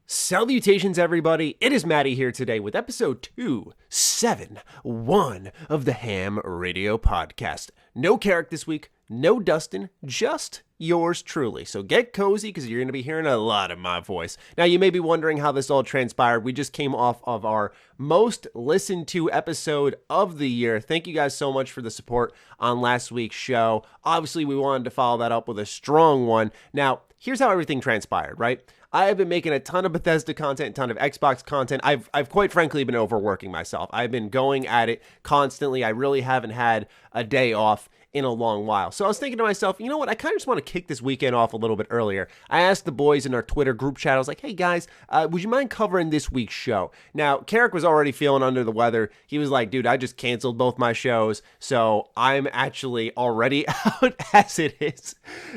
Salutations, everybody. It is Matty here today with episode 271 of the H.A.M Radio Podcast. No Karak this week, no Dustin, just yours truly. So get cozy because you're going to be hearing a lot of my voice. Now, you may be wondering how this all transpired. We just came off of our most listened to episode of the year. Thank you guys so much for the support on last week's show. Obviously, we wanted to follow that up with a strong one. Now, here's how everything transpired, right? I have been making a ton of Bethesda content, a ton of Xbox content. I've quite frankly been overworking myself. I've been going at it constantly. I really haven't had a day off in a long while. So I was thinking to myself, you know what? I kind of just want to kick this weekend off a little bit earlier. I asked the boys in our Twitter group chat, I was like, hey guys, would you mind covering this week's show? Now, Karak was already feeling under the weather. He was like, dude, I just canceled both my shows, so I'm actually already out as it is.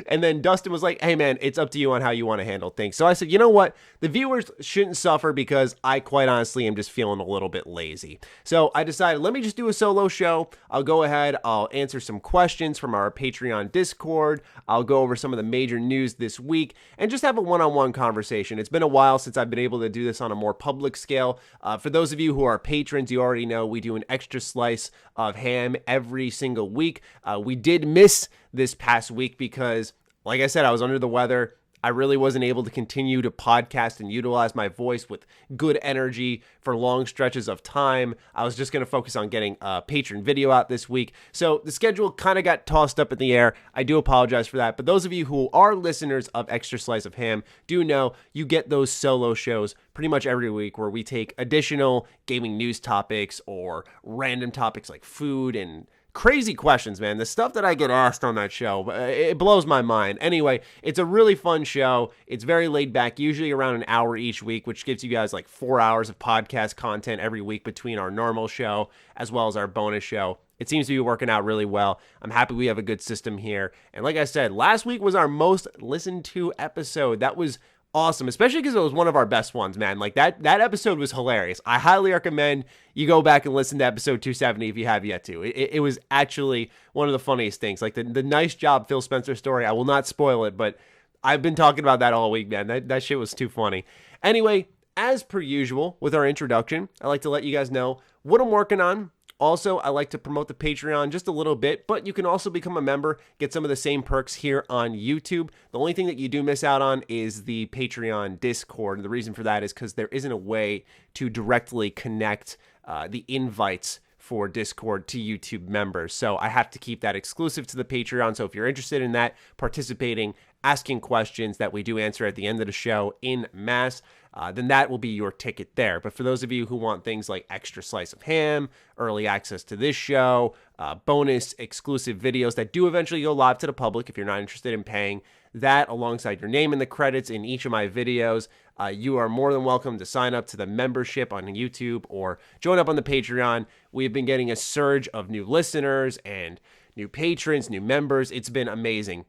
And then Dustin was like, hey man, it's up to you on how you want to handle things. So I said, you know what? The viewers shouldn't suffer because I quite honestly am just feeling a little bit lazy. So I decided, let me just do a solo show. I'll go ahead, I'll answer some questions from our Patreon Discord. I'll go over some of the major news this week and just have a one-on-one conversation. It's been a while since I've been able to do this on a more public scale. For those of you who are patrons, you already know we do an extra slice of ham every single week. We did miss this past week because, like I said, I was under the weather. I really wasn't able to continue to podcast and utilize my voice with good energy for long stretches of time. I was just going to focus on getting a patron video out this week. So the schedule kind of got tossed up in the air. I do apologize for that. But those of you who are listeners of Extra Slice of Ham do know you get those solo shows pretty much every week where we take additional gaming news topics or random topics like food and crazy questions, man. The stuff that I get asked on that show, it blows my mind. Anyway, it's a really fun show. It's very laid back, usually around an hour each week, which gives you guys like 4 hours of podcast content every week between our normal show as well as our bonus show. It seems to be working out really well. I'm happy we have a good system here. And like I said, last week was our most listened to episode. That was awesome, especially because it was one of our best ones, man. Like that episode was hilarious. I highly recommend you go back and listen to episode 270 if you have yet to. It was actually one of the funniest things. Like the nice job Phil Spencer story. I will not spoil it, but I've been talking about that all week, man. That shit was too funny. Anyway, as per usual with our introduction, I like to let you guys know what I'm working on. Also, I like to promote the Patreon just a little bit, but you can also become a member, get some of the same perks here on YouTube. The only thing that you do miss out on is the Patreon Discord. The reason for that is because there isn't a way to directly connect the invites for Discord to YouTube members. So I have to keep that exclusive to the Patreon. So if you're interested in that, participating, asking questions that we do answer at the end of the show in mass, then that will be your ticket there. But for those of you who want things like extra slice of ham, early access to this show, bonus exclusive videos that do eventually go live to the public if you're not interested in paying, that alongside your name in the credits in each of my videos, you are more than welcome to sign up to the membership on YouTube or join up on the Patreon. We've been getting a surge of new listeners and new patrons, new members. It's been amazing.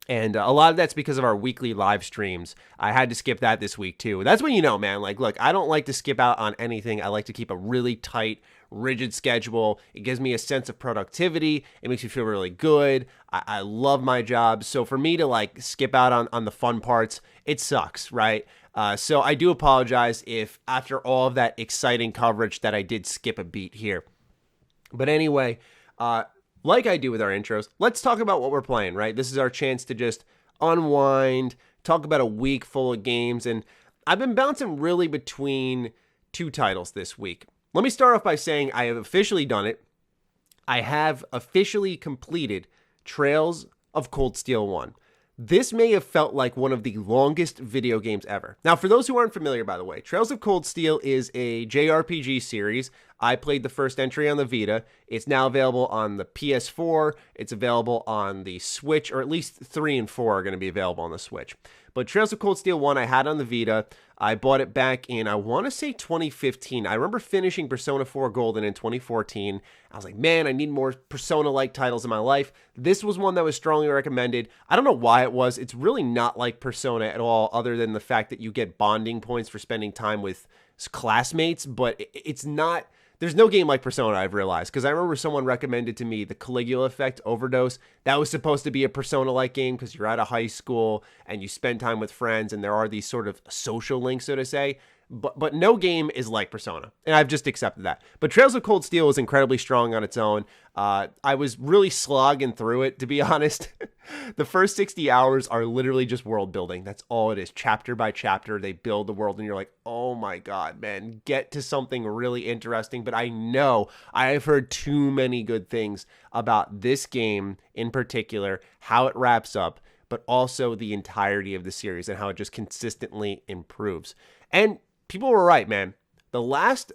And a lot of that's because of our weekly live streams. I had to skip that this week too. That's when you know, man, like, look, I don't like to skip out on anything. I like to keep a really tight, rigid schedule. It gives me a sense of productivity. It makes me feel really good. I love my job. So for me to like skip out on the fun parts, it sucks, right? So I do apologize if after all of that exciting coverage that I did skip a beat here. But anyway, like I do with our intros, let's talk about what we're playing, right? This is our chance to just unwind, talk about a week full of games, and I've been bouncing really between two titles this week. Let me start off by saying I have officially done it. I have officially completed Trails of Cold Steel 1. This may have felt like one of the longest video games ever. Now, for those who aren't familiar, by the way, Trails of Cold Steel is a JRPG series. I played the first entry on the Vita. It's now available on the PS4. It's available on the Switch, or at least 3 and 4 are going to be available on the Switch. But Trails of Cold Steel 1 I had on the Vita. I bought it back in, I want to say 2015. I remember finishing Persona 4 Golden in 2014. I was like, man, I need more Persona-like titles in my life. This was one that was strongly recommended. I don't know why it was. It's really not like Persona at all, other than the fact that you get bonding points for spending time with classmates, but it's not there's no game like Persona, I've realized, because I remember someone recommended to me the Caligula Effect Overdose. That was supposed to be a Persona-like game because you're at a high school and you spend time with friends and there are these sort of social links, so to say. But no game is like Persona, and I've just accepted that. But Trails of Cold Steel is incredibly strong on its own. I was really slogging through it, to be honest. The first 60 hours are literally just world building. That's all it is. Chapter by chapter, they build the world, and you're like, oh my god, man, get to something really interesting. But I know I've heard too many good things about this game in particular, how it wraps up, but also the entirety of the series and how it just consistently improves. And people were right, man. The last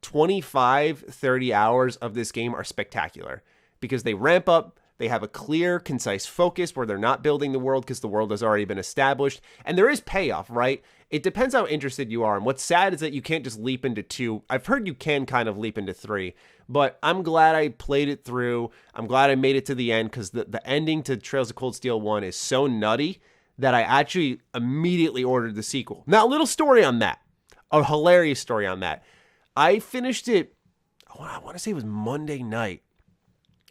25, 30 hours of this game are spectacular because they ramp up. They have a clear, concise focus where they're not building the world because the world has already been established. And there is payoff, right? It depends how interested you are. And what's sad is that you can't just leap into 2. I've heard you can kind of leap into 3. But I'm glad I played it through. I'm glad I made it to the end because the ending to Trails of Cold Steel 1 is so nutty that I actually immediately ordered the sequel. Now, a little story on that. A hilarious story on that. I finished it, I want to say it was Monday night.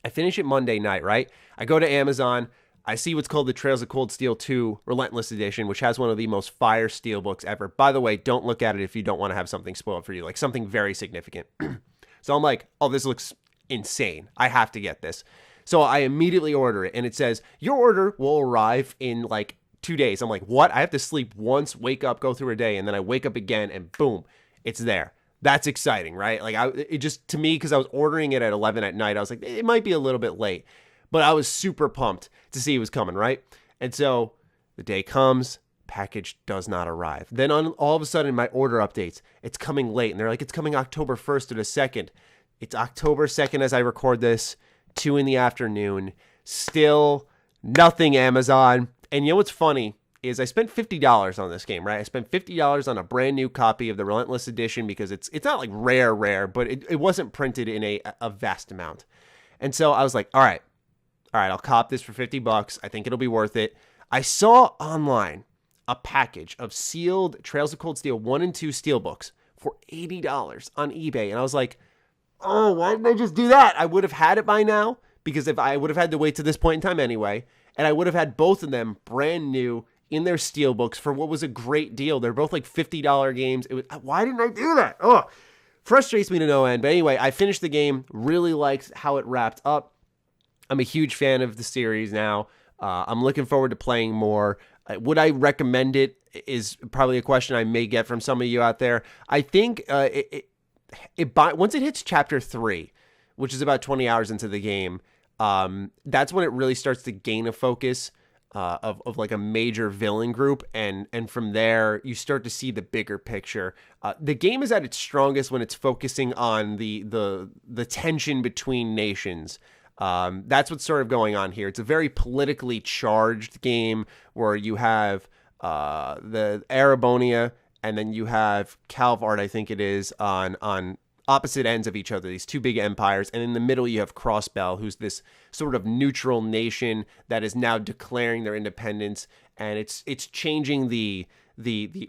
I finished it Monday night, right? I go to Amazon. I see what's called the Trails of Cold Steel 2 Relentless Edition, which has one of the most fire steelbooks ever. By the way, don't look at it if you don't want to have something spoiled for you, like something very significant. So I'm like, oh, this looks insane. I have to get this. So I immediately order it, and it says, your order will arrive in like 2 days. I'm like, what? I have to sleep once, wake up, go through a day, and then I wake up again, and boom, it's there. That's exciting, right? Like, it just, to me, because I was ordering it at 11 at night, I was like, it might be a little bit late. But I was super pumped to see it was coming, right? And so the day comes, package does not arrive. Then all of a sudden, my order updates. It's coming late. And they're like, it's coming October 1st or the 2nd. It's October 2nd as I record this, 2 in the afternoon. Still nothing, Amazon. And you know what's funny is I spent $50 on this game, right? I spent $50 on a brand new copy of the Relentless Edition because it's not like rare, but it wasn't printed in a vast amount. And so I was like, all right, I'll cop this for $50. I think it'll be worth it. I saw online a package of sealed Trails of Cold Steel 1 and 2 steelbooks for $80 on eBay. And I was like, oh, why didn't I just do that? I would have had it by now because if I would have had to wait to this point in time anyway. And I would have had both of them brand new in their steelbooks for what was a great deal. They're both like $50 games. Why didn't I do that? Oh, frustrates me to no end. But anyway, I finished the game. Really liked how it wrapped up. I'm a huge fan of the series now. I'm looking forward to playing more. Would I recommend it is probably a question I may get from some of you out there. I think once it hits chapter 3, which is about 20 hours into the game, that's when it really starts to gain a focus of like a major villain group, and from there you start to see the bigger picture. The game is at its strongest when it's focusing on the tension between nations. That's what's sort of going on here. It's a very politically charged game where you have the Arabonia and then you have Calvard, I think it is, on opposite ends of each other, these two big empires, and in the middle you have Crossbell, who's this sort of neutral nation that is now declaring their independence, and it's changing the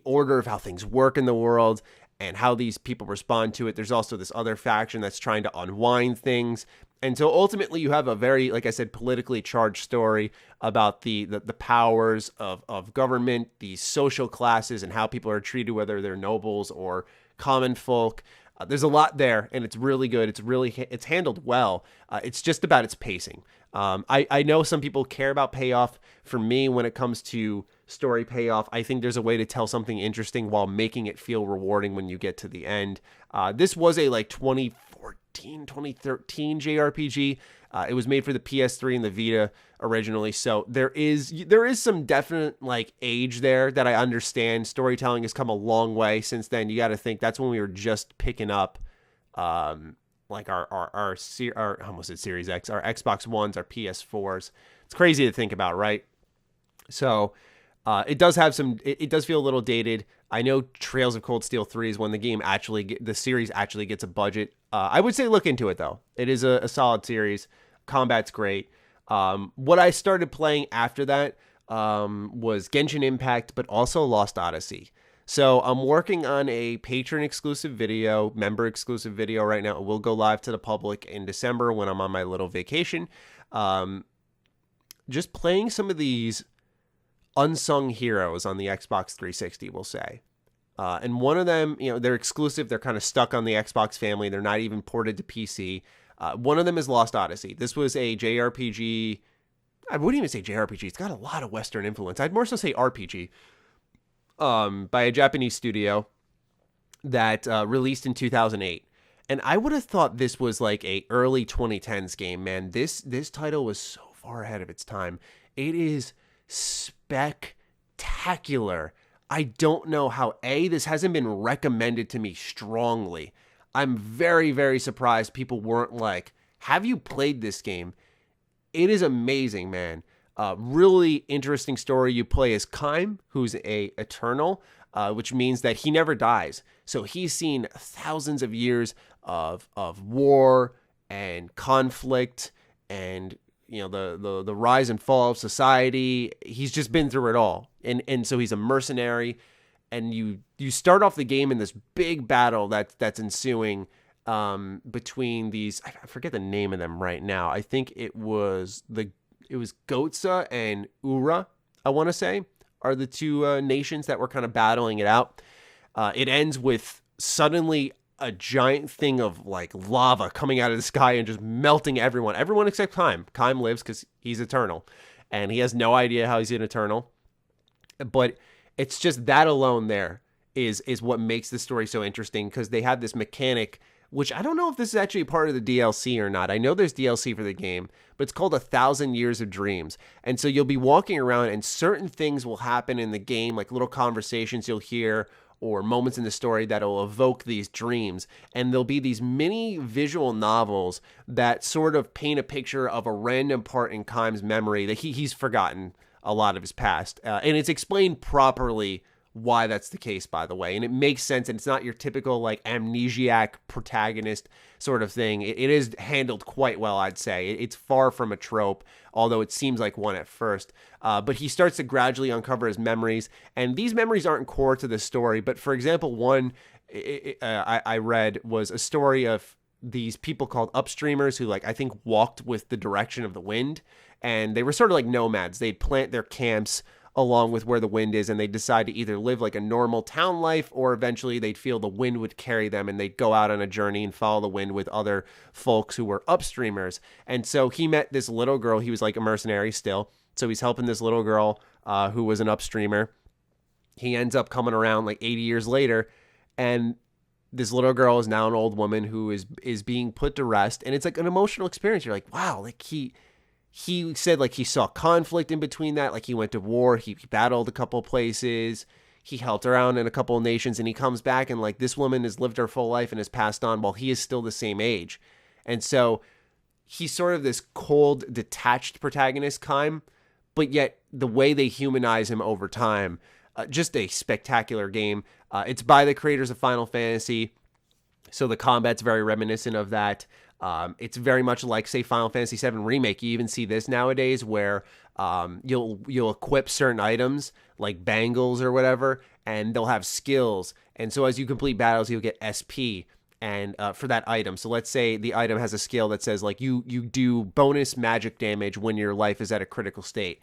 order of how things work in the world and how these people respond to it. There's also this other faction that's trying to unwind things, and so ultimately you have a very, like I said, politically charged story about the powers of government, these social classes, and how people are treated, whether they're nobles or common folk. There's a lot there, and it's really good. It's handled well. It's just about its pacing. I know some people care about payoff. For me, when it comes to story payoff, I think there's a way to tell something interesting while making it feel rewarding when you get to the end. This was a like 2014, 2013 JRPG. It was made for the PS3 and the Vita originally, so there is some definite like age there that I understand. Storytelling has come a long way since then. You got to think that's when we were just picking up like our almost at Series X, our Xbox Ones, our PS4s. It's crazy to think about, right? So it does have some. It does feel a little dated. I know Trails of Cold Steel 3 is when the series actually gets a budget. I would say look into it though. It is a solid series. Combat's great. What I started playing after that was Genshin Impact, but also Lost Odyssey. So I'm working on a patron exclusive video, member exclusive video right now. It will go live to the public in December when I'm on my little vacation. Just playing some of these unsung heroes on the Xbox 360, we'll say. And one of them, they're exclusive. They're kind of stuck on the Xbox family. They're not even ported to PC. One of them is Lost Odyssey. This was a JRPG. I wouldn't even say JRPG. It's got a lot of Western influence. I'd more so say RPG. By a Japanese studio that released in 2008. And I would have thought this was like a early 2010s game, man. This title was so far ahead of its time. It is spectacular. I don't know how, this hasn't been recommended to me strongly. I'm very, very surprised people weren't like, have you played this game? It is amazing, man. Really interesting story. You play as H.A.M, who's a Eternal, which means that he never dies. So he's seen thousands of years of war and conflict and the rise and fall of society. He's just been through it all. And so he's a mercenary, and you start off the game in this big battle that's ensuing between these, I forget the name of them right now. I think it was Gotsa and Ura, I want to say, are the two nations that were kind of battling it out. It ends with suddenly a giant thing of like lava coming out of the sky and just melting everyone except H.A.M. H.A.M lives because he's eternal, and he has no idea how he's an eternal. But it's just that alone there is what makes the story so interesting, because they have this mechanic, which I don't know if this is actually part of the DLC or not. I know there's DLC for the game, but it's called 1,000 Years of Dreams. And so you'll be walking around and certain things will happen in the game, like little conversations you'll hear or moments in the story that'll evoke these dreams. And there'll be these mini visual novels that sort of paint a picture of a random part in H.A.M.'s memory that he's forgotten a lot of his past. And it's explained properly why that's the case, by the way. And it makes sense, and it's not your typical like amnesiac protagonist sort of thing. It is handled quite well, I'd say. It's far from a trope, although it seems like one at first. But he starts to gradually uncover his memories, and these memories aren't core to the story. But for example, one I read was a story of these people called upstreamers who, like, I think walked with the direction of the wind, and they were sort of like nomads. They'd plant their camps along with where the wind is, and they'd decide to either live like a normal town life, or eventually they'd feel the wind would carry them and they'd go out on a journey and follow the wind with other folks who were upstreamers. And so he met this little girl. He was like a mercenary still, so he's helping this little girl who was an upstreamer. He ends up coming around like 80 years later, and this little girl is now an old woman who is being put to rest, and it's like an emotional experience. You're like, wow, like he said like he saw conflict in between that. Like he went to war, he battled a couple places, he helped around in a couple of nations, and he comes back and like this woman has lived her full life and has passed on while he is still the same age. And so he's sort of this cold, detached protagonist, H.A.M, but yet the way they humanize him over time, just a spectacular game. It's by the creators of Final Fantasy, so the combat's very reminiscent of that. It's very much like, say, Final Fantasy VII Remake. You even see this nowadays where you'll equip certain items like bangles or whatever, and they'll have skills. And so as you complete battles, you'll get SP and for that item. So let's say the item has a skill that says like you do bonus magic damage when your life is at a critical state.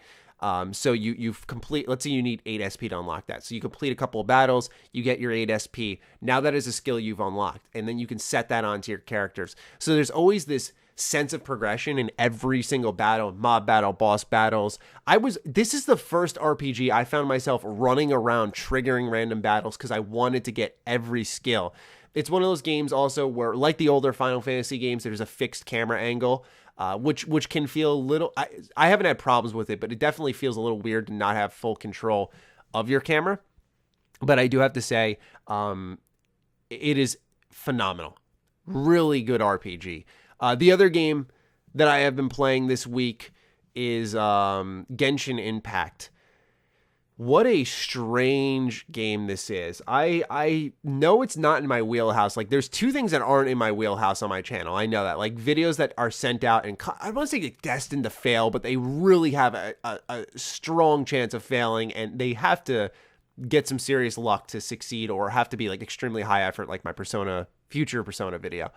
So you've complete, let's say you need 8 SP to unlock that. So you complete a couple of battles, you get your 8 SP. Now that is a skill you've unlocked, and then you can set that onto your characters. So there's always this sense of progression in every single battle, mob battle, boss battles. This is the first RPG I found myself running around triggering random battles because I wanted to get every skill. It's one of those games also where, like the older Final Fantasy games, there's a fixed camera angle. Which can feel a little, I haven't had problems with it, but it definitely feels a little weird to not have full control of your camera. But I do have to say, it is phenomenal. Really good RPG. The other game that I have been playing this week is Genshin Impact. What a strange game this is. I know it's not in my wheelhouse. Like, there's two things that aren't in my wheelhouse on my channel. I know that. Like, videos that are sent out and I don't want to say get destined to fail, but they really have a strong chance of failing, and they have to get some serious luck to succeed or have to be like extremely high effort, like my future Persona video.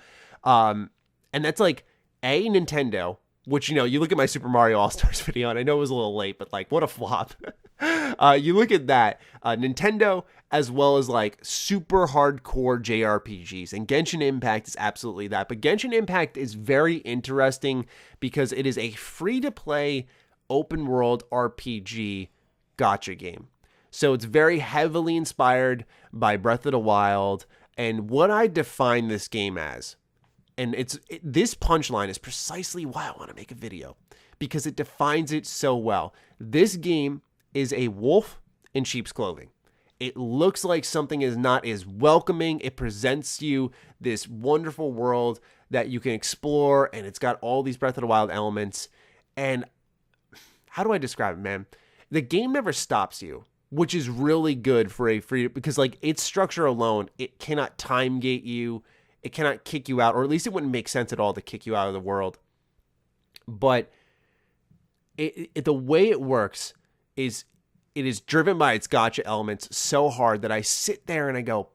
And that's like Nintendo, which, you look at my Super Mario All-Stars video, and I know it was a little late, but like, what a flop. You look at that, Nintendo, as well as like super hardcore JRPGs, and Genshin Impact is absolutely that. But Genshin Impact is very interesting because it is a free-to-play open world RPG gacha game. So it's very heavily inspired by Breath of the Wild, and what I define this game as, and this punchline is precisely why I want to make a video, because it defines it so well. This game is a wolf in sheep's clothing. It looks like something is not as welcoming. It presents you this wonderful world that you can explore, and it's got all these Breath of the Wild elements. And how do I describe it, man? The game never stops you, which is really good for a free, because like its structure alone, it cannot time gate you. It cannot kick you out, or at least it wouldn't make sense at all to kick you out of the world. But the way it works is it is driven by its gacha elements so hard that I sit there and I go,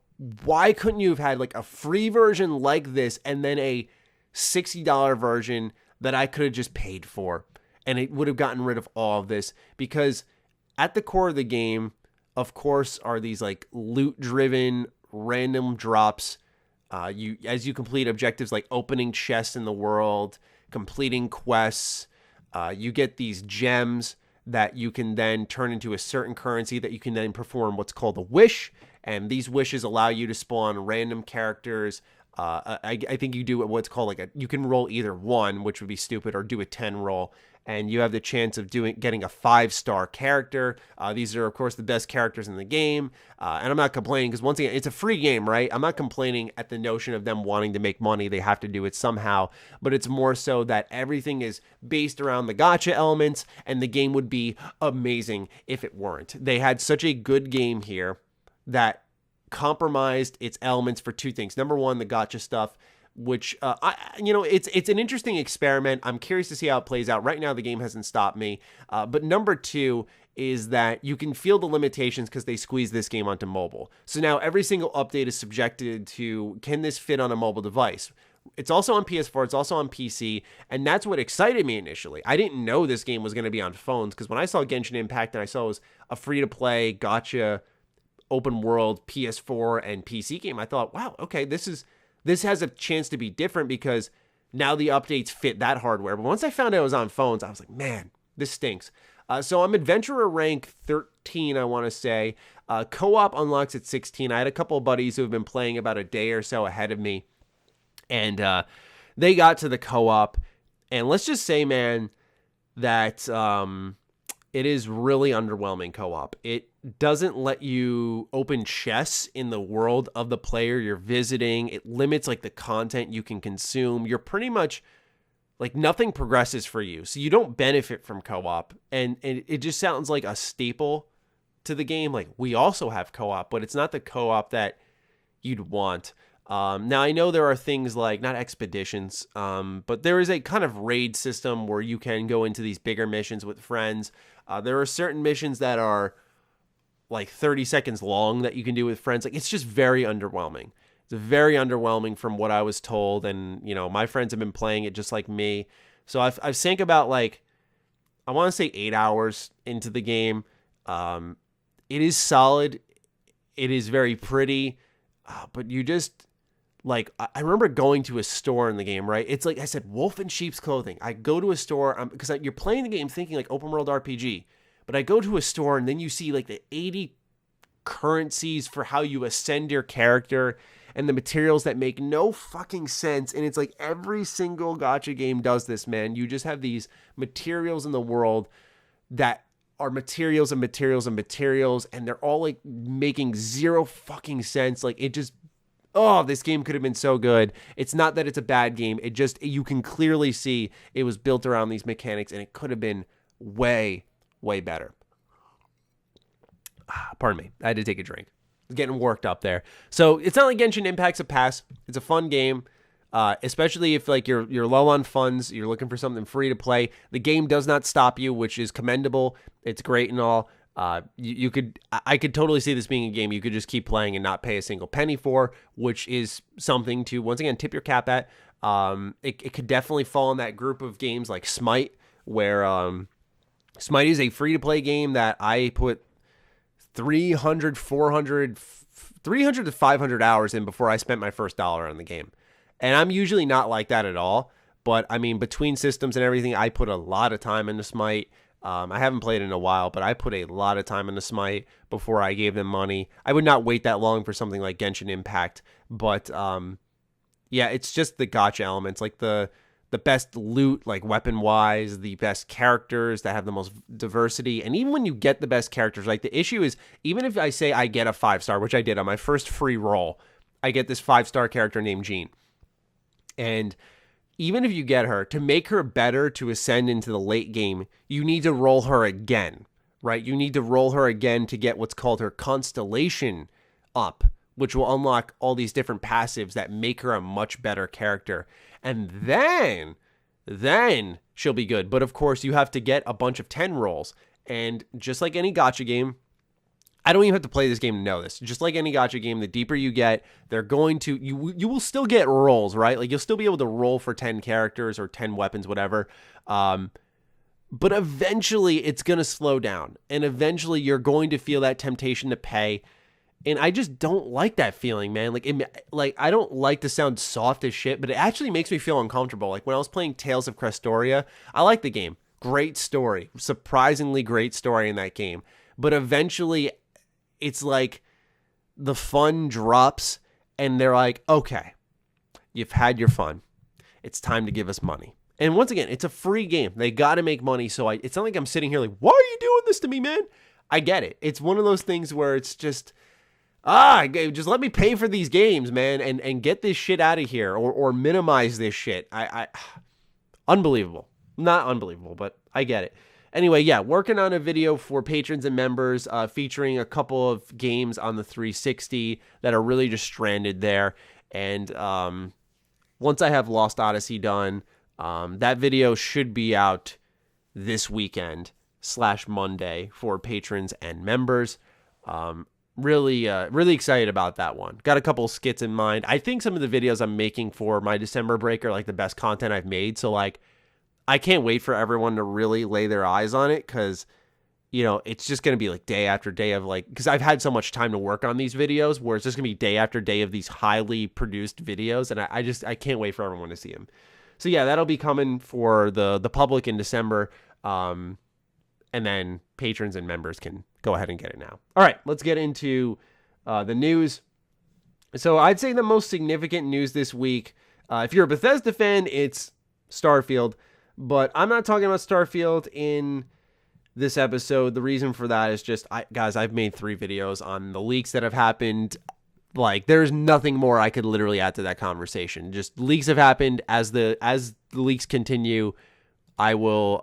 why couldn't you have had like a free version like this and then a $60 version that I could have just paid for? And it would have gotten rid of all of this, because at the core of the game, of course, are these like loot-driven random drops. As you complete objectives like opening chests in the world, completing quests, you get these gems that you can then turn into a certain currency that you can then perform what's called a wish. And these wishes allow you to spawn random characters. I think you do what's called you can roll either 1, which would be stupid, or do a 10 roll. And you have the chance of getting a 5-star character. These are, of course, the best characters in the game. And I'm not complaining, because once again, it's a free game, right? I'm not complaining at the notion of them wanting to make money. They have to do it somehow. But it's more so that everything is based around the gacha elements, and the game would be amazing if it weren't. They had such a good game here that compromised its elements for 2 things. Number 1, the gacha stuff, which it's an interesting experiment. I'm curious to see how it plays out. Right now, the game hasn't stopped me. But number 2 is that you can feel the limitations because they squeeze this game onto mobile. So now every single update is subjected to, can this fit on a mobile device? It's also on PS4, it's also on PC, and that's what excited me initially. I didn't know this game was going to be on phones, because when I saw Genshin Impact and I saw it was a free-to-play gacha open world PS4 and PC game, I thought, wow, okay, this has a chance to be different, because now the updates fit that hardware. But once I found out it was on phones, I was like, man, this stinks. So I'm Adventurer rank 13, I want to say. Co-op unlocks at 16. I had a couple of buddies who have been playing about a day or so ahead of me, and they got to the co-op. And let's just say, man, that it is really underwhelming co-op. It doesn't let you open chests in the world of the player you're visiting. It limits like the content you can consume. You're pretty much like nothing progresses for you. So you don't benefit from co-op. And it just sounds like a staple to the game. Like, we also have co-op, but it's not the co-op that you'd want. Now, I know there are things like, not expeditions, but there is a kind of raid system where you can go into these bigger missions with friends. There are certain missions that are like 30 seconds long that you can do with friends. Like, it's just very underwhelming. It's very underwhelming from what I was told. And, my friends have been playing it just like me. So I've sank about like, I want to say 8 hours into the game. It is solid. It is very pretty. But you just, like, I remember going to a store in the game, right? It's like I said, wolf in sheep's clothing. I go to a store because you're playing the game thinking like open world RPG. But I go to a store and then you see like the 80 currencies for how you ascend your character and the materials that make no fucking sense. And it's like every single gacha game does this, man. You just have these materials in the world that are materials and materials and materials, and they're all like making zero fucking sense. Like, it just, this game could have been so good. It's not that it's a bad game. It just, you can clearly see it was built around these mechanics, and it could have been way better. Pardon me. I had to take a drink. I was getting worked up there. So it's not like Genshin Impact's a pass. It's a fun game, especially if like you're low on funds, you're looking for something free to play. The game does not stop you, which is commendable. It's great and all. I could totally see this being a game you could just keep playing and not pay a single penny for, which is something to, once again, tip your cap at. It could definitely fall in that group of games like Smite, where Smite is a free-to-play game that I put 300 to 500 hours in before I spent my first dollar on the game. And I'm usually not like that at all. But, I mean, between systems and everything, I put a lot of time into Smite. I haven't played in a while, but I put a lot of time into Smite before I gave them money. I would not wait that long for something like Genshin Impact. But, yeah, it's just the gacha elements, like the best loot, like weapon-wise, the best characters that have the most diversity. And even when you get the best characters, like the issue is, even if I say I get a 5-star, which I did on my first free roll, I get this 5-star character named Jean. And even if you get her, to make her better to ascend into the late game, you need to roll her again, right? You need to roll her again to get what's called her constellation up, which will unlock all these different passives that make her a much better character. And then she'll be good. But of course, you have to get a bunch of 10 rolls. And just like any gacha game, I don't even have to play this game to know this. Just like any gacha game, the deeper you get, they're going to, you will still get rolls, right? Like you'll still be able to roll for 10 characters or 10 weapons, whatever. But eventually it's going to slow down. And eventually you're going to feel that temptation to pay. And I just don't like that feeling, man. Like I don't like to sound soft as shit, but it actually makes me feel uncomfortable. Like when I was playing Tales of Crestoria, I liked the game. Great story. Surprisingly great story in that game. But eventually it's like the fun drops and they're like, okay, you've had your fun. It's time to give us money. And once again, it's a free game. They got to make money. So it's not like I'm sitting here like, why are you doing this to me, man? I get it. It's one of those things where it's just, just let me pay for these games, man, and get this shit out of here or minimize this shit. Unbelievable. Not unbelievable, but I get it. Anyway, yeah, working on a video for patrons and members featuring a couple of games on the 360 that are really just stranded there. And once I have Lost Odyssey done, that video should be out this weekend / Monday for patrons and members. Really excited about that one. Got a couple of skits in mind. I think some of the videos I'm making for my December break are like the best content I've made. So like, I can't wait for everyone to really lay their eyes on it because, you know, it's just going to be like day after day of like, because I've had so much time to work on these videos where it's just going to be day after day of these highly produced videos. And I can't wait for everyone to see them. So yeah, that'll be coming for the public in December. And then patrons and members can go ahead and get it now. All right, let's get into the news. So I'd say the most significant news this week, if you're a Bethesda fan, it's Starfield. But I'm not talking about Starfield in this episode. The reason for that is just, guys, I've made 3 videos on the leaks that have happened. Like, there's nothing more I could literally add to that conversation. Just leaks have happened. As the leaks continue, I will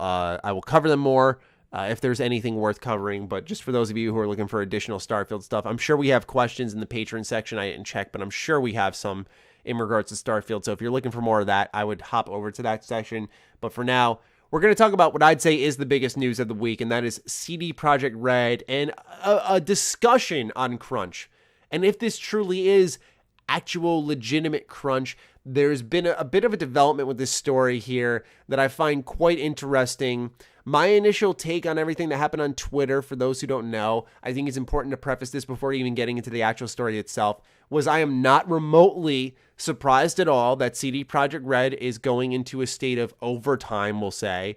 cover them more if there's anything worth covering. But just for those of you who are looking for additional Starfield stuff, I'm sure we have questions in the Patreon section. I didn't check, but I'm sure we have some in regards to Starfield. So if you're looking for more of that, I would hop over to that section. But for now, we're going to talk about what I'd say is the biggest news of the week, and that is CD Projekt Red and a discussion on crunch. And if this truly is actual legitimate crunch, there's been a bit of a development with this story here that I find quite interesting. My initial take on everything that happened on Twitter, for those who don't know, I think it's important to preface this before even getting into the actual story itself, was I am not remotely surprised at all that CD Projekt Red is going into a state of overtime, we'll say,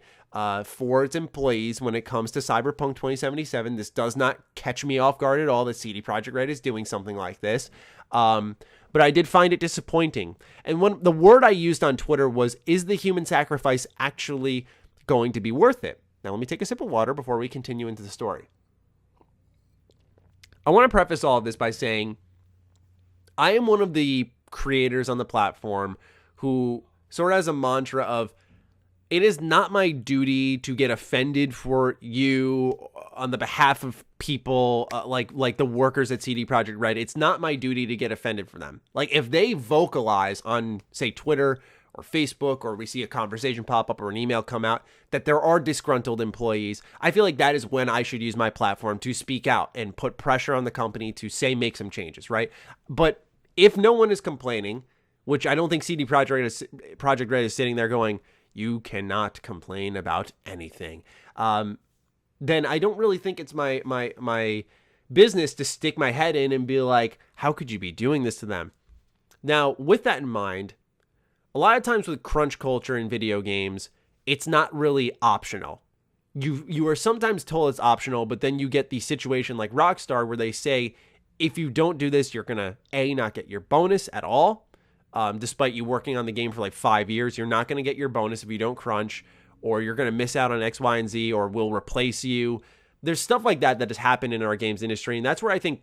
for its employees when it comes to Cyberpunk 2077. This does not catch me off guard at all that CD Projekt Red is doing something like this. But I did find it disappointing. And the word I used on Twitter was, is the human sacrifice actually going to be worth it? Now, let me take a sip of water before we continue into the story. I want to preface all of this by saying I am one of the creators on the platform who sort of has a mantra of, it is not my duty to get offended for you on the behalf of people like the workers at CD Projekt Red. It's not my duty to get offended for them. Like if they vocalize on, say, Twitter or Facebook, or we see a conversation pop up or an email come out that there are disgruntled employees, I feel like that is when I should use my platform to speak out and put pressure on the company to say, make some changes, right? But if no one is complaining, which I don't think Projekt Red is sitting there going, you cannot complain about anything, then I don't really think it's my business to stick my head in and be like, how could you be doing this to them? Now, with that in mind, a lot of times with crunch culture in video games, it's not really optional. You are sometimes told it's optional, but then you get the situation like Rockstar where they say, if you don't do this, you're going to A, not get your bonus at all. Despite you working on the game for like 5 years, you're not going to get your bonus if you don't crunch, or you're going to miss out on X, Y, and Z, or we'll replace you. There's stuff like that has happened in our games industry, and that's where I think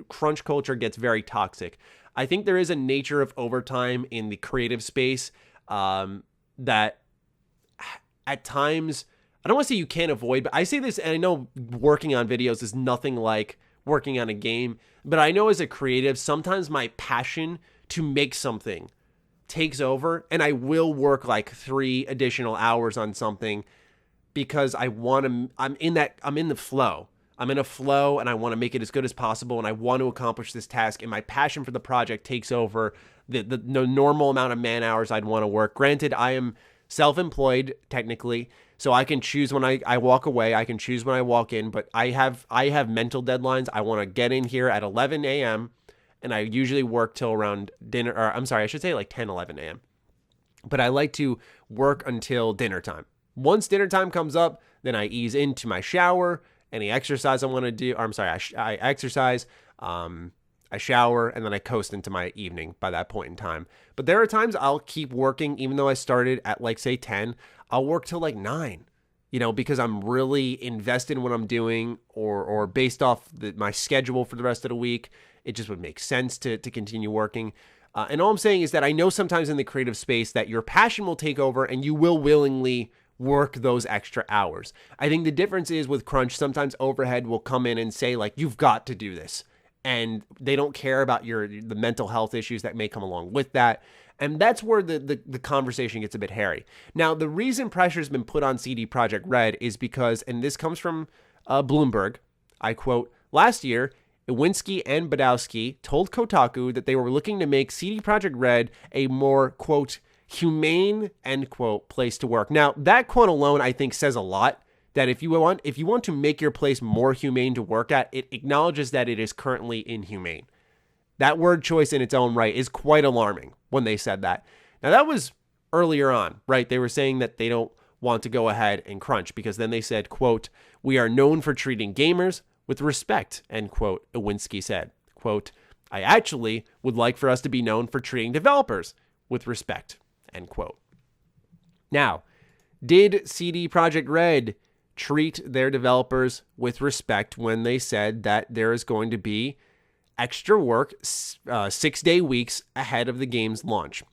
crunch culture gets very toxic. I think there is a nature of overtime in the creative space that at times, I don't want to say you can't avoid, but I say this, and I know working on videos is nothing like working on a game, but I know as a creative, sometimes my passion to make something takes over, and I will work like 3 additional hours on something because I want to, I'm in the flow. I'm in a flow and I want to make it as good as possible, and I want to accomplish this task, and my passion for the project takes over the normal amount of man hours I'd want to work. Granted, I am self-employed technically, so I can choose when I walk away, I can choose when I walk in, but I have mental deadlines. I want to get in here at 11 a.m. and I usually work till around dinner, or I'm sorry, I should say like 10, 11 a.m. But I like to work until dinner time. Once dinner time comes up, then I ease into my shower, any exercise I want to do, or I'm sorry, I exercise, I shower, and then I coast into my evening by that point in time. But there are times I'll keep working, even though I started at like, say 10, I'll work till like 9, because I'm really invested in what I'm doing, or based off my schedule for the rest of the week, it just would make sense to continue working. And all I'm saying is that I know sometimes in the creative space that your passion will take over and you will willingly work those extra hours. I think the difference is with crunch, sometimes overhead will come in and say like, you've got to do this. And they don't care about the mental health issues that may come along with that. And that's where the conversation gets a bit hairy. Now, the reason pressure has been put on CD Projekt Red is because, and this comes from Bloomberg, I quote, last year, Iwinski and Badowski told Kotaku that they were looking to make CD Projekt Red a more, quote, humane, end quote, place to work. Now, that quote alone, I think, says a lot. That if you want to make your place more humane to work at, it acknowledges that it is currently inhumane. That word choice in its own right is quite alarming when they said that. Now, that was earlier on, right? They were saying that they don't want to go ahead and crunch because then they said, quote, we are known for treating gamers with respect, end quote, Iwinski said. Quote, I actually would like for us to be known for treating developers with respect, end quote. Now, did CD Projekt Red treat their developers with respect when they said that there is going to be extra work 6-day weeks ahead of the game's launch?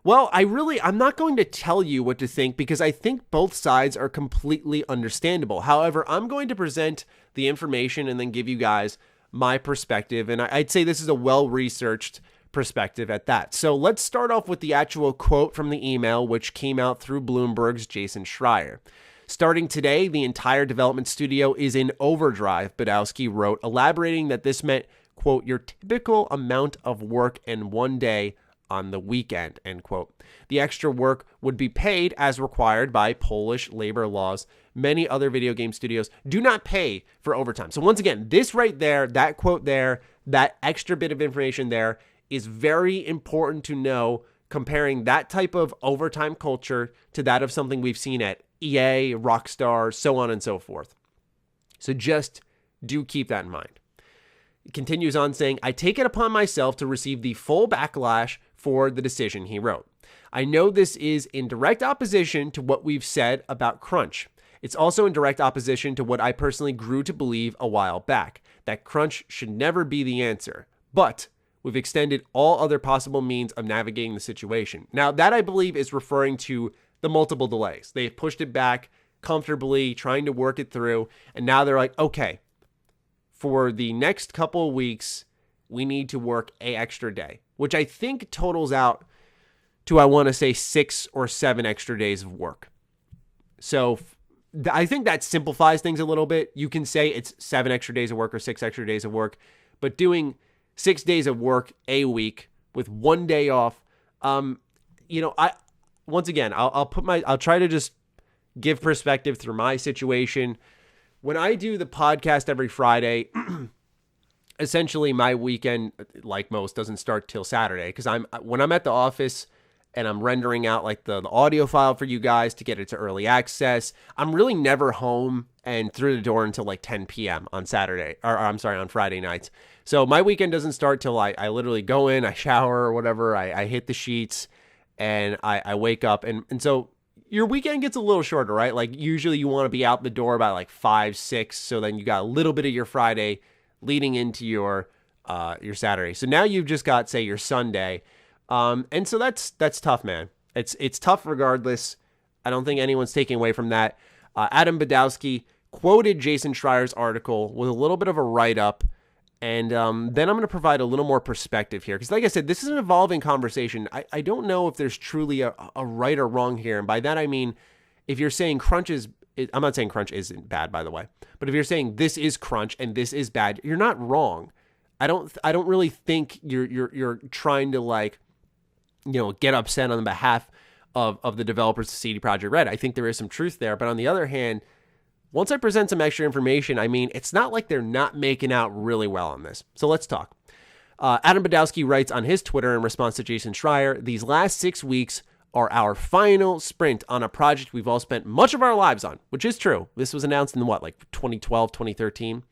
Well, I'm not going to tell you what to think because I think both sides are completely understandable. However, I'm going to present the information and then give you guys my perspective. And I'd say this is a well-researched perspective at that. So let's start off with the actual quote from the email, which came out through Bloomberg's Jason Schreier. Starting today, the entire development studio is in overdrive, Badowski wrote, elaborating that this meant, quote, your typical amount of work in one day on the weekend, end quote. The extra work would be paid as required by Polish labor laws. Many other video game studios do not pay for overtime. So once again, this right there, that quote there, that extra bit of information there is very important to know, comparing that type of overtime culture to that of something we've seen at EA, Rockstar, so on and so forth. So just do keep that in mind. It continues on saying, I take it upon myself to receive the full backlash for the decision, he wrote. I know this is in direct opposition to what we've said about crunch. It's also in direct opposition to what I personally grew to believe a while back, that crunch should never be the answer. But we've extended all other possible means of navigating the situation. Now, that I believe is referring to the multiple delays. They've pushed it back comfortably, trying to work it through. And now they're like, okay, for the next couple of weeks, we need to work an extra day, which I think totals out to, I want to say, 6 or 7 extra days of work. So I think that simplifies things a little bit. You can say it's 7 extra days of work or 6 extra days of work, but doing 6 days of work a week with 1 day off, I'll try to just give perspective through my situation. When I do the podcast every Friday, essentially my weekend, like most, doesn't start till Saturday, because when I'm at the office and I'm rendering out like the audio file for you guys to get it to early access, I'm really never home and through the door until like 10 p.m. on on Friday nights. So my weekend doesn't start till I literally go in, I shower or whatever, I hit the sheets, and I wake up. And so your weekend gets a little shorter, right? Like usually you want to be out the door by like 5, 6. So then you got a little bit of your Friday leading into your Saturday. So now you've just got, say, your Sunday. And so that's tough, man. It's tough regardless. I don't think anyone's taking away from that. Adam Badowski quoted Jason Schreier's article with a little bit of a write-up. And then I'm going to provide a little more perspective here. Because like I said, this is an evolving conversation. I don't know if there's truly a right or wrong here. And by that, I mean, if you're saying crunch is... I'm not saying crunch isn't bad, by the way. But if you're saying this is crunch and this is bad, you're not wrong. I don't really think you're trying to like, get upset on behalf of the developers of CD Projekt Red. I think there is some truth there. But on the other hand, once I present some extra information, I mean, it's not like they're not making out really well on this. So let's talk. Adam Badowski writes on his Twitter in response to Jason Schreier, "These last 6 weeks are our final sprint on a project we've all spent much of our lives on," which is true. This was announced in 2012, 2013.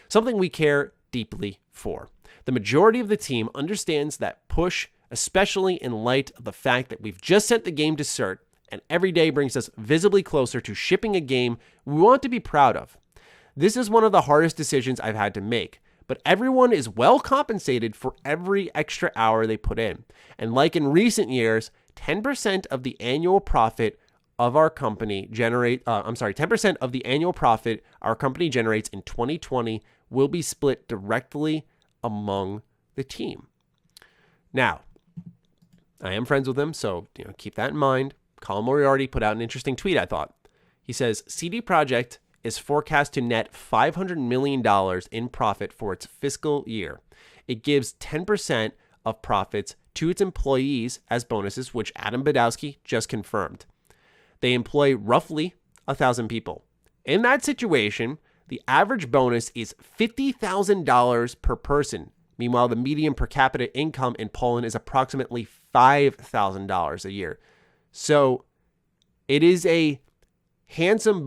"Something we care deeply for. The majority of the team understands that push, especially in light of the fact that we've just sent the game to cert, and every day brings us visibly closer to shipping a game we want to be proud of. This is one of the hardest decisions I've had to make, but everyone is well compensated for every extra hour they put in. And like in recent years, 10% of the annual profit of our company 10% of the annual profit our company generates in 2020 will be split directly among the team." Now, I am friends with him, so keep that in mind. Colin Moriarty put out an interesting tweet, I thought. He says, "CD Projekt is forecast to net $500 million in profit for its fiscal year. It gives 10% of profits to its employees as bonuses, which Adam Badowski just confirmed. They employ roughly 1,000 people. In that situation, the average bonus is $50,000 per person. Meanwhile, the median per capita income in Poland is approximately $5,000 a year. So it is a handsome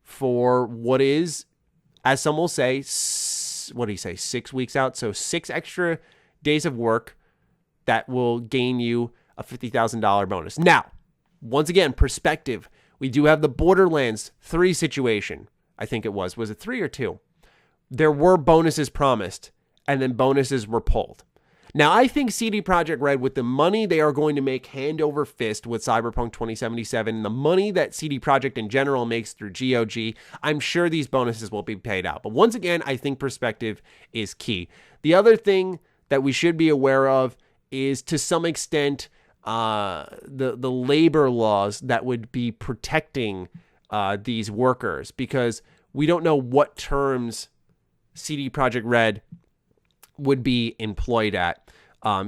for what is, as some will say, 6 weeks out? So 6 extra days of work that will gain you a $50,000 bonus. Now, once again, perspective. We do have the Borderlands 3 situation. I think it was. Was it 3 or 2? There were bonuses promised, and then bonuses were pulled. Now, I think CD Projekt Red, with the money they are going to make hand over fist with Cyberpunk 2077, the money that CD Projekt in general makes through GOG, I'm sure these bonuses will be paid out. But once again, I think perspective is key. The other thing that we should be aware of is, to some extent, the labor laws that would be protecting these workers, because we don't know what terms CD Projekt Red would be employed at.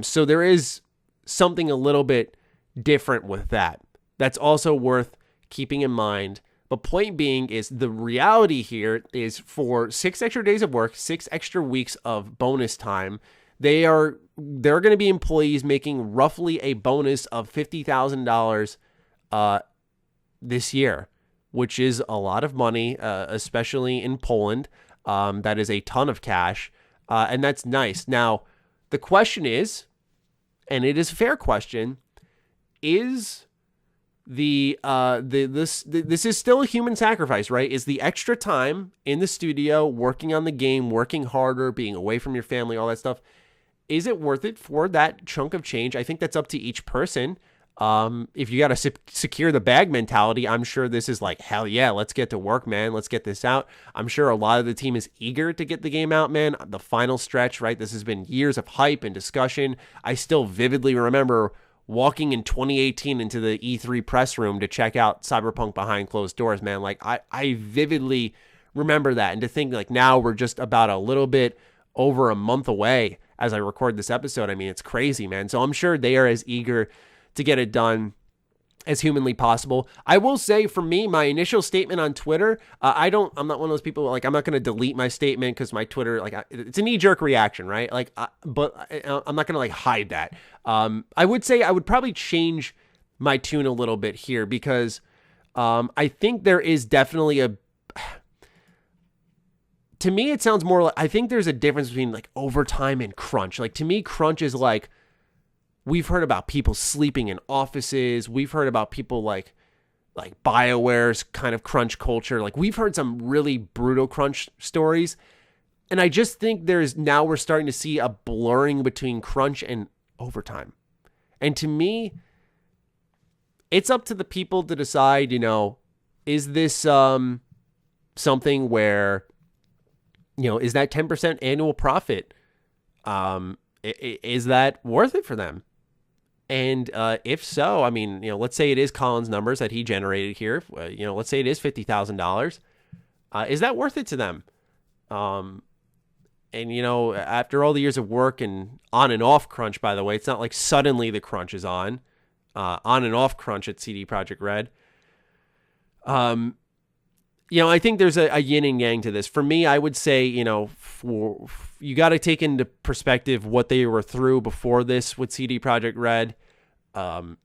So there is something a little bit different with that. That's also worth keeping in mind. But point being is, the reality here is, for 6 extra days of work, 6 extra weeks of bonus time, there are going to be employees making roughly a bonus of $50,000 this year, which is a lot of money, especially in Poland. That is a ton of cash. And that's nice. Now, the question is, and it is a fair question, is this is still a human sacrifice, right? Is the extra time in the studio, working on the game, working harder, being away from your family, all that stuff, is it worth it for that chunk of change? I think that's up to each person. If you got to secure the bag mentality, I'm sure this is like, hell yeah, let's get to work, man. Let's get this out. I'm sure a lot of the team is eager to get the game out, man. The final stretch, right? This has been years of hype and discussion. I still vividly remember walking in 2018 into the E3 press room to check out Cyberpunk behind closed doors, man. Like I vividly remember that. And to think like now we're just about a little bit over a month away as I record this episode. I mean, it's crazy, man. So I'm sure they are as eager to get it done as humanly possible. I will say for me, my initial statement on Twitter, I'm not one of those people like, I'm not going to delete my statement because my Twitter, like it's a knee jerk reaction, right? Like, but I'm not going to like hide that. I would say I would probably change my tune a little bit here because I think there is definitely to me, it sounds more like, I think there's a difference between like overtime and crunch. Like to me, crunch is like, we've heard about people sleeping in offices. We've heard about people like BioWare's kind of crunch culture. Like we've heard some really brutal crunch stories. And I just think now we're starting to see a blurring between crunch and overtime. And to me, it's up to the people to decide, is this something where, is that 10% annual profit? Is that worth it for them? And if so, I mean, let's say it is Colin's numbers that he generated here. Let's say it is $50,000. Is that worth it to them? And, after all the years of work and on and off crunch, by the way, it's not like suddenly the crunch is on and off crunch at CD Projekt Red. I think there's a yin and yang to this. For me, I would say, you got to take into perspective what they were through before this with CD Projekt Red. I'm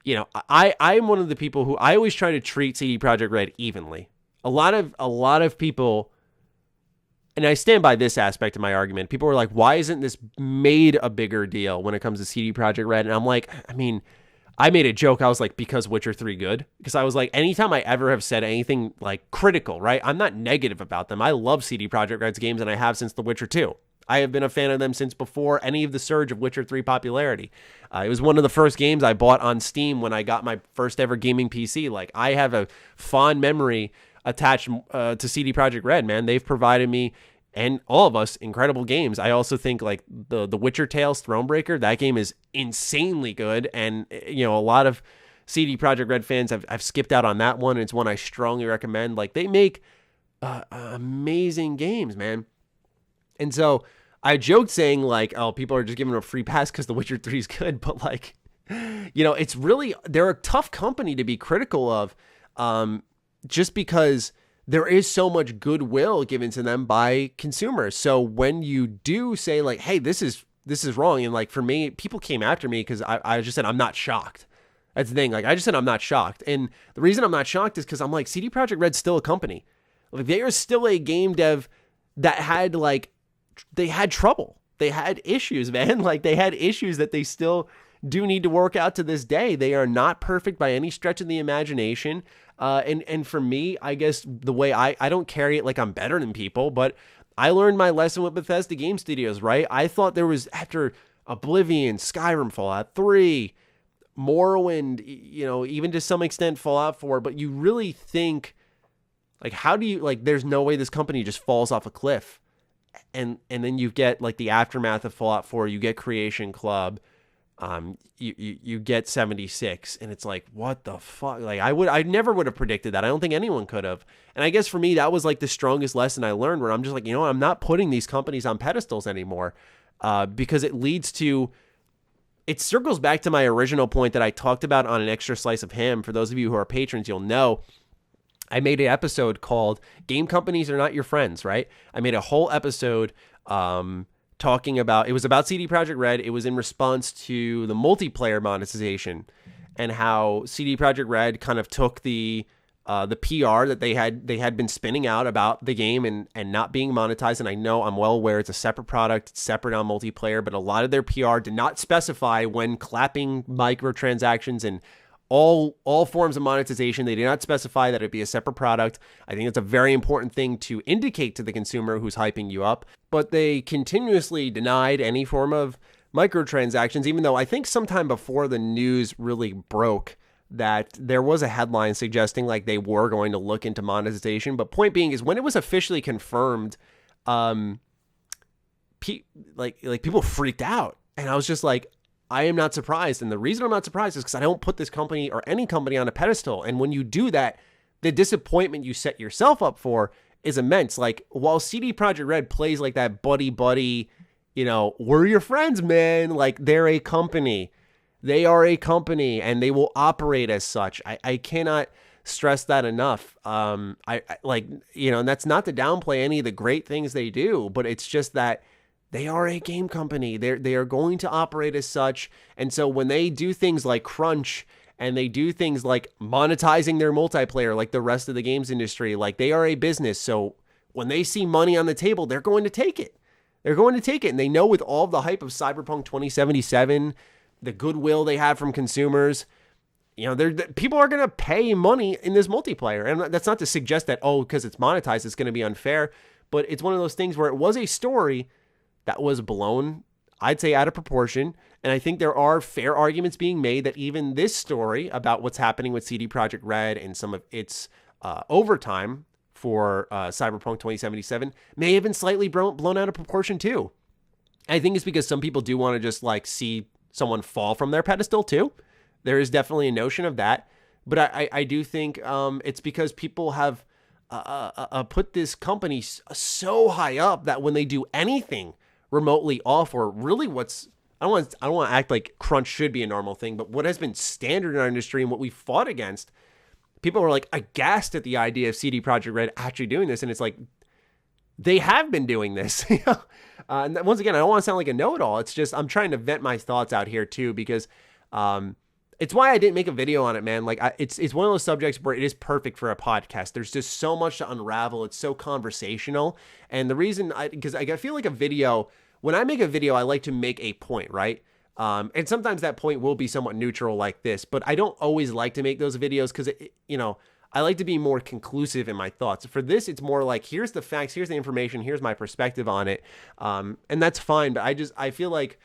one of the people who I always try to treat CD Projekt Red evenly. A lot of people, and I stand by this aspect of my argument. People are like, why isn't this made a bigger deal when it comes to CD Projekt Red? And I'm like, I made a joke. I was like, because Witcher 3 good? Because I was like, anytime I ever have said anything like critical, right? I'm not negative about them. I love CD Projekt Red's games and I have since The Witcher 2. I have been a fan of them since before any of the surge of Witcher 3 popularity. It was one of the first games I bought on Steam when I got my first ever gaming PC. Like I have a fond memory attached to CD Projekt Red, man. They've provided me and all of us incredible games. I also think like the Witcher Tales Thronebreaker, that game is insanely good. And, a lot of CD Projekt Red fans have skipped out on that one. It's one I strongly recommend. Like they make amazing games, man. And so I joked saying like, oh, people are just giving them a free pass because The Witcher 3 is good. But like, it's really, they're a tough company to be critical of just because there is so much goodwill given to them by consumers. So when you do say like, hey, this is wrong. And like, for me, people came after me because I just said, I'm not shocked. That's the thing. Like I just said, I'm not shocked. And the reason I'm not shocked is because I'm like, CD Projekt Red's still a company. Like they are still a game dev that had they had trouble. They had issues, man. Like they had issues that they still do need to work out to this day. They are not perfect by any stretch of the imagination. And for me, I guess the way I don't carry it like I'm better than people, but I learned my lesson with Bethesda Game Studios, right? I thought there was, after Oblivion, Skyrim, Fallout 3, Morrowind, even to some extent Fallout 4, but you really think, like, how do you, like, there's no way this company just falls off a cliff. And then you get, like, the aftermath of Fallout 4, you get Creation Club, you get 76, and it's like, what the fuck? Like I never would have predicted that. I don't think anyone could have. And I guess for me, that was like the strongest lesson I learned, where I'm just like, I'm not putting these companies on pedestals anymore, because it circles back to my original point that I talked about on an extra slice of ham. For those of you who are patrons, you'll know I made an episode called Game Companies Are Not Your Friends, right? I made a whole episode, talking about, it was about CD Projekt Red. It was in response to the multiplayer monetization and how CD Projekt Red kind of took the PR that they had been spinning out about the game and not being monetized. And I'm well aware it's a separate product, it's separate on multiplayer, but a lot of their PR did not specify when clapping microtransactions and all forms of monetization. They did not specify that it'd be a separate product. I think it's a very important thing to indicate to the consumer who's hyping you up, but they continuously denied any form of microtransactions, even though I think sometime before the news really broke that there was a headline suggesting like they were going to look into monetization. But point being is, when it was officially confirmed, people freaked out. And I was just like, I am not surprised. And the reason I'm not surprised is because I don't put this company or any company on a pedestal. And when you do that, the disappointment you set yourself up for is immense. Like, while CD Projekt Red plays like that buddy, you know, we're your friends, man. Like, they're a company. They are a company, and they will operate as such. I cannot stress that enough. I like, you know, and that's not to downplay any of the great things they do, but it's just that they are a game company. They are going to operate as such. And so when they do things like crunch, and they do things like monetizing their multiplayer, like the rest of the games industry, like, they are a business. So when they see money on the table, they're going to take it. They're going to take it. And they know, with all the hype of Cyberpunk 2077, the goodwill they have from consumers, you know, people are going to pay money in this multiplayer. And that's not to suggest that, because it's monetized, it's going to be unfair. But it's one of those things where it was a story that was blown, I'd say, out of proportion. And I think there are fair arguments being made that even this story about what's happening with CD Projekt Red and some of its overtime for Cyberpunk 2077 may have been slightly blown out of proportion too. I think it's because some people do want to just like see someone fall from their pedestal too. There is definitely a notion of that. But I do think it's because people have put this company so high up that when they do anything remotely off, or really I don't want to act like crunch should be a normal thing, but what has been standard in our industry and what we fought against, people were like aghast at the idea of CD Projekt Red actually doing this. And it's like, they have been doing this. And once again, I don't want to sound like a know-it-all. It's just, I'm trying to vent my thoughts out here too, because it's why I didn't make a video on it, man. Like, it's one of those subjects where it is perfect for a podcast. There's just so much to unravel. It's so conversational. And the reason because I feel like a video, when I make a video, I like to make a point, right? And sometimes that point will be somewhat neutral like this, but I don't always like to make those videos because, you know, I like to be more conclusive in my thoughts. For this, it's more like, here's the facts, here's the information, here's my perspective on it. And that's fine, but I feel like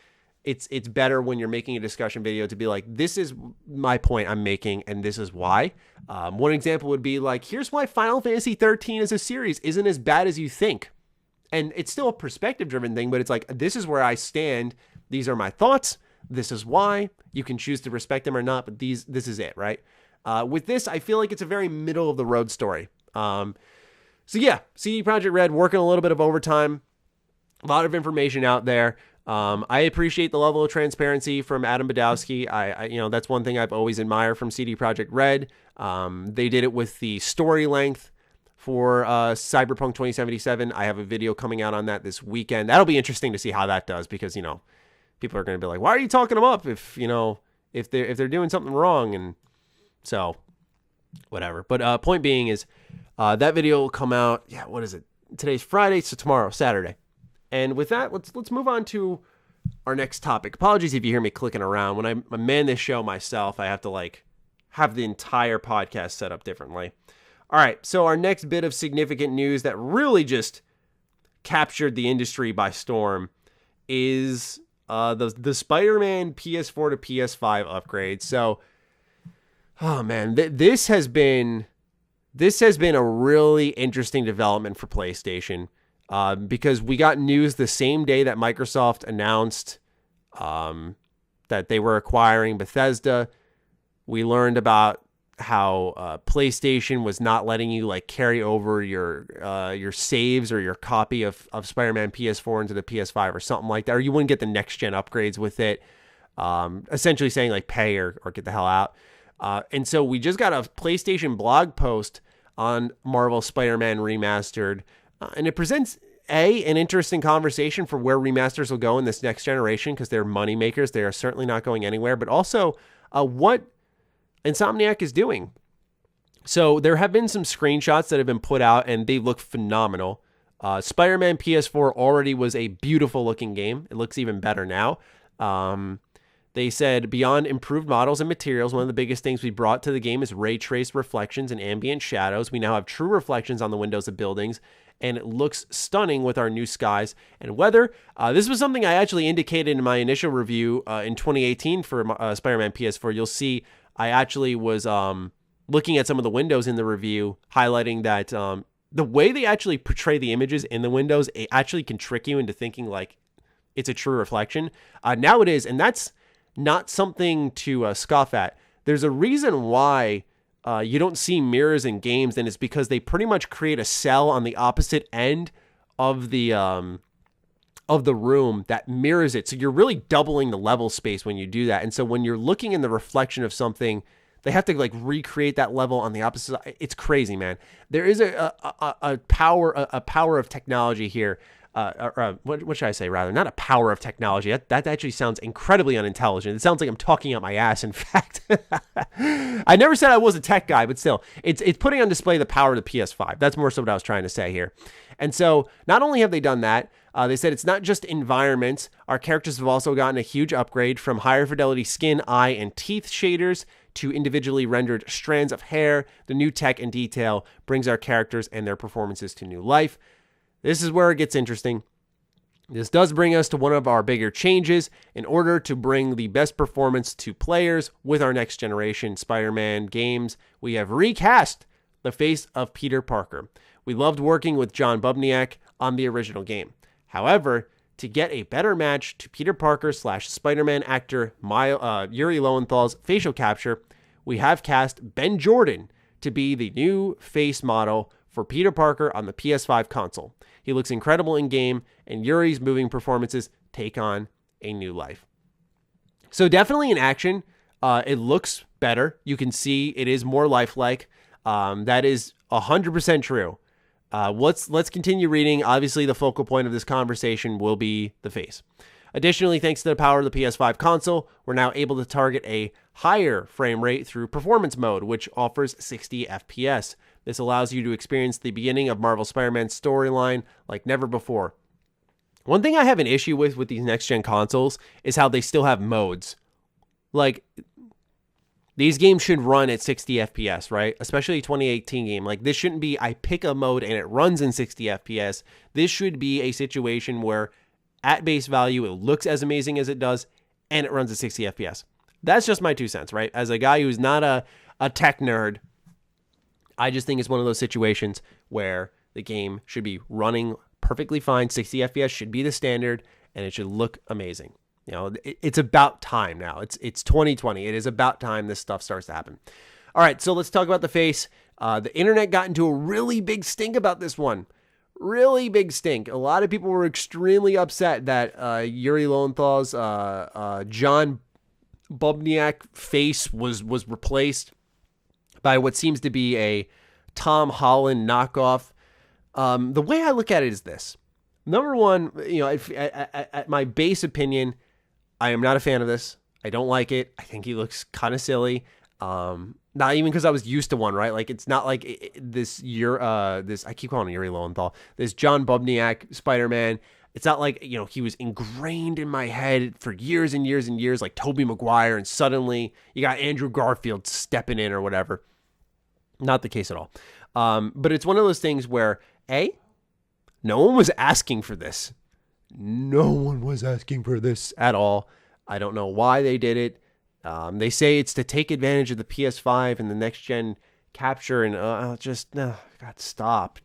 it's better when you're making a discussion video to be like, this is my point I'm making, and this is why. One example would be like, here's why Final Fantasy 13 as a series isn't as bad as you think. And it's still a perspective-driven thing, but it's like, this is where I stand. These are my thoughts. This is why. You can choose to respect them or not, but this is it, right? With this, I feel like it's a very middle-of-the-road story. So yeah, CD Projekt Red working a little bit of overtime. A lot of information out there. I appreciate the level of transparency from Adam Badowski. I you know, that's one thing I've always admired from CD Projekt Red. They did it with the story length for Cyberpunk 2077. I have a video coming out on that this weekend. That'll be interesting to see how that does, because, you know, people are going to be like, why are you talking them up if, you know, if they're doing something wrong? And so whatever. But point being is that video will come out. Yeah, what is it? Today's Friday, so tomorrow, Saturday. And with that, let's move on to our next topic. Apologies if you hear me clicking around. When I man this show myself, I have to like have the entire podcast set up differently. All right, so our next bit of significant news that really just captured the industry by storm is the Spider-Man PS4 to PS5 upgrade. So, oh man, this has been a really interesting development for PlayStation, because we got news the same day that Microsoft announced that they were acquiring Bethesda. We learned about how PlayStation was not letting you like carry over your saves or your copy of Spider-Man PS4 into the PS5 or something like that, or you wouldn't get the next gen upgrades with it. Essentially saying like pay or get the hell out. And so we just got a PlayStation blog post on Marvel Spider-Man Remastered, and it presents an interesting conversation for where remasters will go in this next generation, because they're money makers. They are certainly not going anywhere, but also what Insomniac is doing. So there have been some screenshots that have been put out, and they look phenomenal. Spider-Man PS4 already was a beautiful looking game. It looks even better now. They said, beyond improved models and materials, one of the biggest things we brought to the game is ray traced reflections and ambient shadows. We now have true reflections on the windows of buildings, and it looks stunning with our new skies and weather. This was something I actually indicated in my initial review in 2018 for Spider-Man PS4. You'll see I actually was looking at some of the windows in the review, highlighting that the way they actually portray the images in the windows, it actually can trick you into thinking like it's a true reflection. Now it is, and that's not something to scoff at. There's a reason why you don't see mirrors in games, and it's because they pretty much create a cell on the opposite end of the room that mirrors it. So you're really doubling the level space when you do that. And so when you're looking in the reflection of something, they have to like recreate that level on the opposite side. It's crazy, man. There is a power of technology here. What should I say rather? Not a power of technology. That actually sounds incredibly unintelligent. It sounds like I'm talking out my ass, in fact. I never said I was a tech guy, but still, it's putting on display the power of the PS5. That's more so what I was trying to say here. And so not only have they done that, they said it's not just environments. Our characters have also gotten a huge upgrade from higher fidelity skin, eye, and teeth shaders to individually rendered strands of hair. The new tech and detail brings our characters and their performances to new life. This is where it gets interesting. This does bring us to one of our bigger changes. In order to bring the best performance to players with our next generation Spider-Man games, we have recast the face of Peter Parker. We loved working with John Bubniak on the original game. However, to get a better match to Peter Parker / Spider-Man actor Yuri Lowenthal's facial capture, we have cast Ben Jordan to be the new face model for Peter Parker on the PS5 console. He looks incredible in game, and Yuri's moving performances take on a new life. So definitely in action, it looks better. You can see it is more lifelike. That is 100% true. Let's continue reading. Obviously, the focal point of this conversation will be the face. Additionally, thanks to the power of the PS5 console, we're now able to target a higher frame rate through performance mode, which offers 60 FPS. This allows you to experience the beginning of Marvel Spider-Man's storyline like never before. One thing I have an issue with these next-gen consoles is how they still have modes. Like, these games should run at 60 FPS, right? Especially a 2018 game. Like, this shouldn't be, I pick a mode and it runs in 60 FPS. This should be a situation where, at base value, it looks as amazing as it does, and it runs at 60 FPS. That's just my 2 cents, right? As a guy who's not a tech nerd, I just think it's one of those situations where the game should be running perfectly fine. 60 FPS should be the standard, and it should look amazing. You know, it's about time now. It's 2020. It is about time this stuff starts to happen. All right, so let's talk about the face. The internet got into a really big stink about this one. Really big stink. A lot of people were extremely upset that Yuri Lowenthal's John Bubniak face was replaced by what seems to be a Tom Holland knockoff. The way I look at it is this. Number one, you know, at my base opinion, I am not a fan of this. I don't like it. I think he looks kind of silly. Not even because I was used to one, right? Like, it's not like I keep calling him Yuri Lowenthal, this John Bubniak Spider-Man. It's not like, you know, he was ingrained in my head for years and years and years, like Tobey Maguire, and suddenly you got Andrew Garfield stepping in or whatever. Not the case at all. But it's one of those things where, no one was asking for this. No one was asking for this at all. I don't know why they did it. They say it's to take advantage of the PS5 and the next gen capture, and God, stop.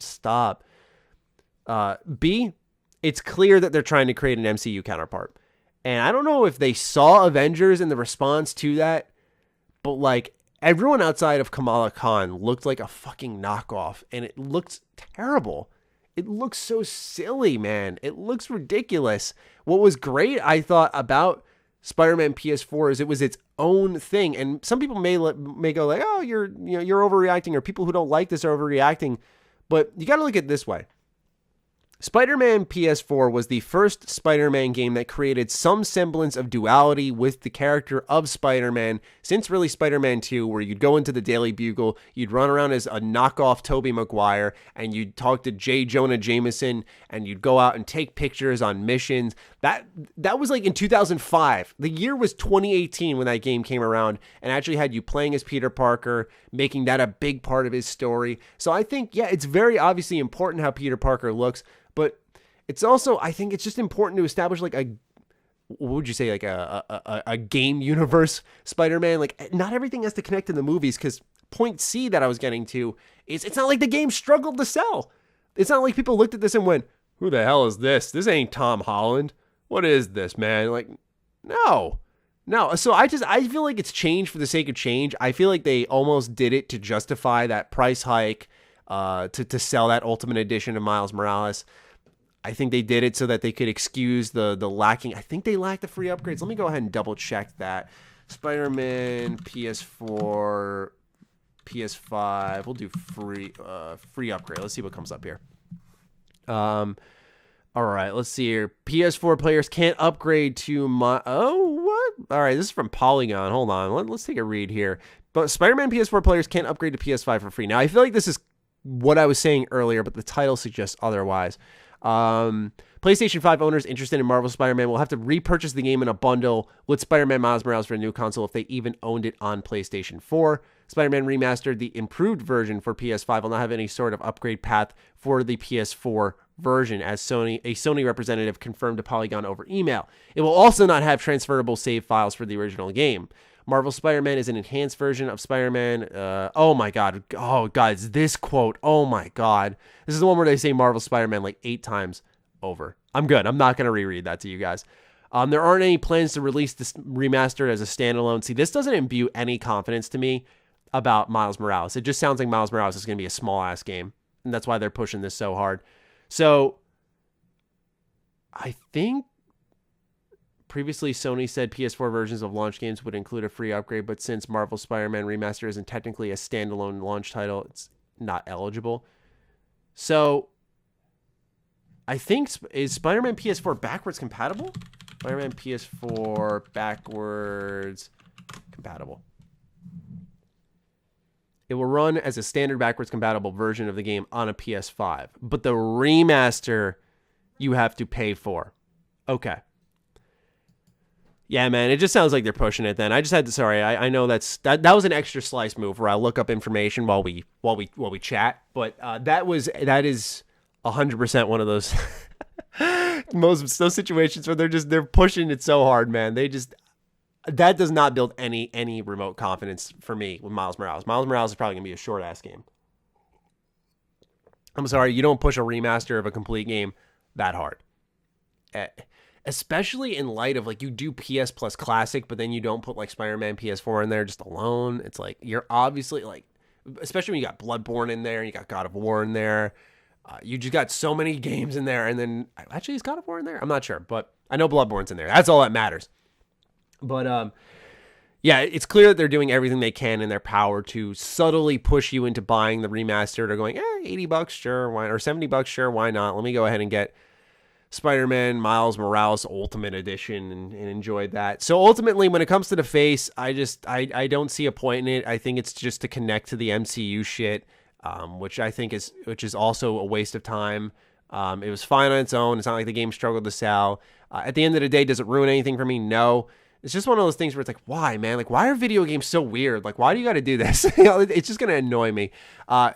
B, it's clear that they're trying to create an MCU counterpart. And I don't know if they saw Avengers in the response to that, but like, everyone outside of Kamala Khan looked like a fucking knockoff, and it looked terrible. It looks so silly, man. It looks ridiculous. What was great, I thought, about Spider-Man PS4 is it was its own thing. And some people may go like, oh, you're overreacting, or people who don't like this are overreacting. But you got to look at it this way. Spider-Man PS4 was the first Spider-Man game that created some semblance of duality with the character of Spider-Man since really Spider-Man 2, where you'd go into the Daily Bugle, you'd run around as a knockoff Tobey Maguire, and you'd talk to J. Jonah Jameson, and you'd go out and take pictures on missions. That was like in 2005. The year was 2018 when that game came around, and actually had you playing as Peter Parker, making that a big part of his story. So I think, yeah, it's very obviously important how Peter Parker looks, but it's also, I think it's just important to establish like what would you say, like a game universe Spider-Man. Like, not everything has to connect to the movies, because point C that I was getting to is it's not like the game struggled to sell. It's not like people looked at this and went, who the hell is this? This ain't Tom Holland. What is this, man? Like, no. No, so I feel like it's change for the sake of change. I feel like they almost did it to justify that price hike, to sell that Ultimate Edition of Miles Morales. I think they did it so that they could excuse the lacking. I think they lacked the free upgrades. Let me go ahead and double check that. Spider-Man, PS4, PS5. We'll do free upgrade. Let's see what comes up here. All right, let's see here. PS4 players can't upgrade to what? All right, this is from Polygon. Hold on. Let's take a read here. But Spider-Man PS4 players can't upgrade to PS5 for free. Now, I feel like this is what I was saying earlier, but the title suggests otherwise. PlayStation 5 owners interested in Marvel Spider-Man will have to repurchase the game in a bundle with Spider-Man Miles Morales for a new console if they even owned it on PlayStation 4. Spider-Man Remastered, the improved version for PS5, will not have any sort of upgrade path for the PS4 version, as a Sony representative confirmed to Polygon over email. It will also not have transferable save files for the original game. Marvel Spider-Man is an enhanced version of Spider-Man. Oh my God. Oh God, it's this quote. Oh my God. This is the one where they say Marvel Spider-Man like 8 times over. I'm good. I'm not going to reread that to you guys. There aren't any plans to release this remastered as a standalone. See, this doesn't imbue any confidence to me about Miles Morales. It just sounds like Miles Morales is going to be a small-ass game, and that's why they're pushing this so hard. So, I think previously, Sony said PS4 versions of launch games would include a free upgrade, but since Marvel Spider-Man Remastered isn't technically a standalone launch title, it's not eligible. So, I think, is Spider-Man PS4 backwards compatible? Spider-Man PS4 backwards compatible. It will run as a standard backwards compatible version of the game on a PS5, but the remaster you have to pay for. Okay. Yeah, man, it just sounds like they're pushing it then. I just had to, sorry, I know that was an extra slice move where I look up information while we chat, but that is 100% one of those those situations where they're pushing it so hard, man. That does not build any remote confidence for me with Miles Morales. Miles Morales is probably going to be a short-ass game. I'm sorry, you don't push a remaster of a complete game that hard. Especially in light of, like, you do PS Plus Classic, but then you don't put, like, Spider-Man PS4 in there just alone. It's like, you're obviously, like, especially when you got Bloodborne in there and you got God of War in there. You just got so many games in there, and then, actually, is God of War in there? I'm not sure, but I know Bloodborne's in there. That's all that matters. But, yeah, it's clear that they're doing everything they can in their power to subtly push you into buying the remastered or going, $80, sure, why, or $70, sure, why not? Let me go ahead and get Spider-Man Miles Morales Ultimate Edition and enjoyed that. So ultimately, when it comes to the face, I don't see a point in it. I think it's just to connect to the MCU shit, which I think is also a waste of time. It was fine on its own. It's not like the game struggled to sell. At the end of the day, does it ruin anything for me? No. It's just one of those things where it's like, why, man? Like, why are video games so weird? Like, why do you got to do this? It's just going to annoy me. I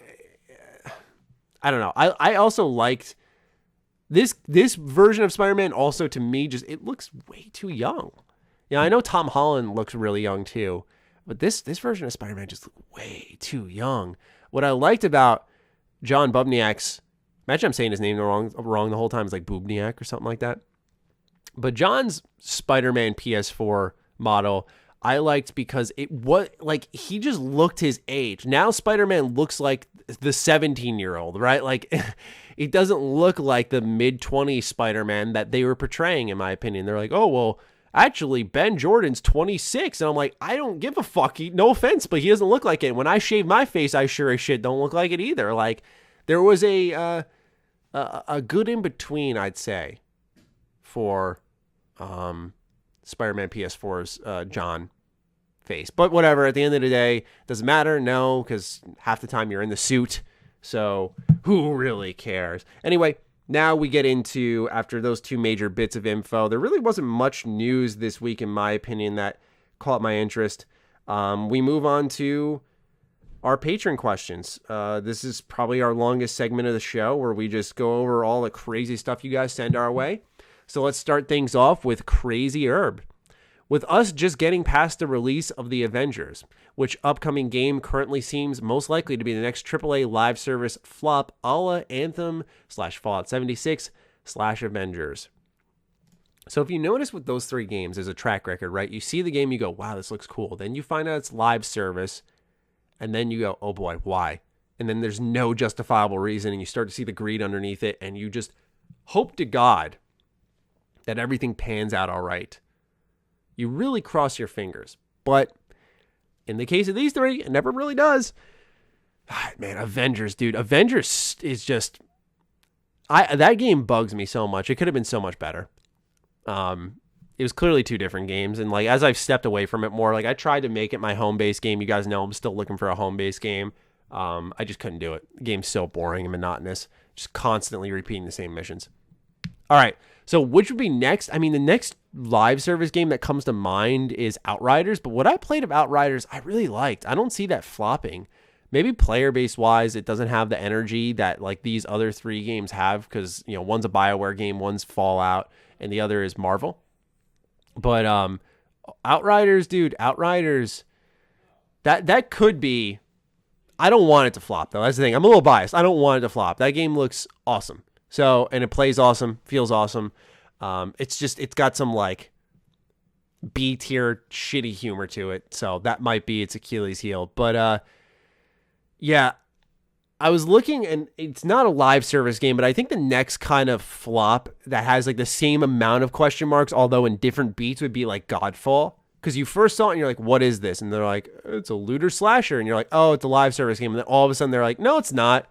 don't know. I also liked this version of Spider-Man. Also, to me, it looks way too young. Yeah, I know Tom Holland looks really young too, but this version of Spider-Man just looked way too young. What I liked about John Bubniak's, imagine I'm saying his name wrong the whole time. It's like Bubniak or something like that. But John's Spider-Man PS4 model, I liked because he just looked his age. Now Spider-Man looks like the 17-year-old, right? Like, it doesn't look like the mid-20s Spider-Man that they were portraying, in my opinion. They're like, oh, well, actually, Ben Jordan's 26. And I'm like, I don't give a fuck. No offense, but he doesn't look like it. When I shave my face, I sure as shit don't look like it either. Like, there was a good in-between, I'd say, for Spider-Man PS4's John face. But whatever, at the end of the day, doesn't matter, no, because half the time you're in the suit, so who really cares? Anyway, now we get into, after those two major bits of info, there really wasn't much news this week, in my opinion, that caught my interest. We move on to our patron questions. This is probably our longest segment of the show, where we just go over all the crazy stuff you guys send our way. So let's start things off with Crazy Herb. With us just getting past the release of The Avengers, which upcoming game currently seems most likely to be the next AAA live service flop a la Anthem /Fallout 76 /Avengers. So if you notice with those 3 games, there's a track record, right? You see the game, you go, wow, this looks cool. Then you find out it's live service, and then you go, oh boy, why? And then there's no justifiable reason, and you start to see the greed underneath it, and you just hope to God that everything pans out all right. You really cross your fingers. But in the case of these 3, it never really does. Man, Avengers, dude. Avengers is just... that game bugs me so much. It could have been so much better. It was clearly 2 different games, and like as I've stepped away from it more, like I tried to make it my home-based game. You guys know I'm still looking for a home-based game. I just couldn't do it. The game's so boring and monotonous, just constantly repeating the same missions. All right, so which would be next? I mean, the next live service game that comes to mind is Outriders, but what I played of Outriders, I really liked. I don't see that flopping. Maybe player-based wise, it doesn't have the energy that like these other 3 games have, because you know one's a BioWare game, one's Fallout, and the other is Marvel. But Outriders, dude, Outriders, that could be. I don't want it to flop though. That's the thing. I'm a little biased. I don't want it to flop. That game looks awesome. So, and it plays awesome, feels awesome. It's got some like B tier shitty humor to it. So that might be its Achilles heel. But yeah, I was looking, and it's not a live service game, but I think the next kind of flop that has like the same amount of question marks, although in different beats, would be like Godfall. Because you first saw it and you're like, what is this? And they're like, it's a looter slasher. And you're like, oh, it's a live service game. And then all of a sudden they're like, no, it's not.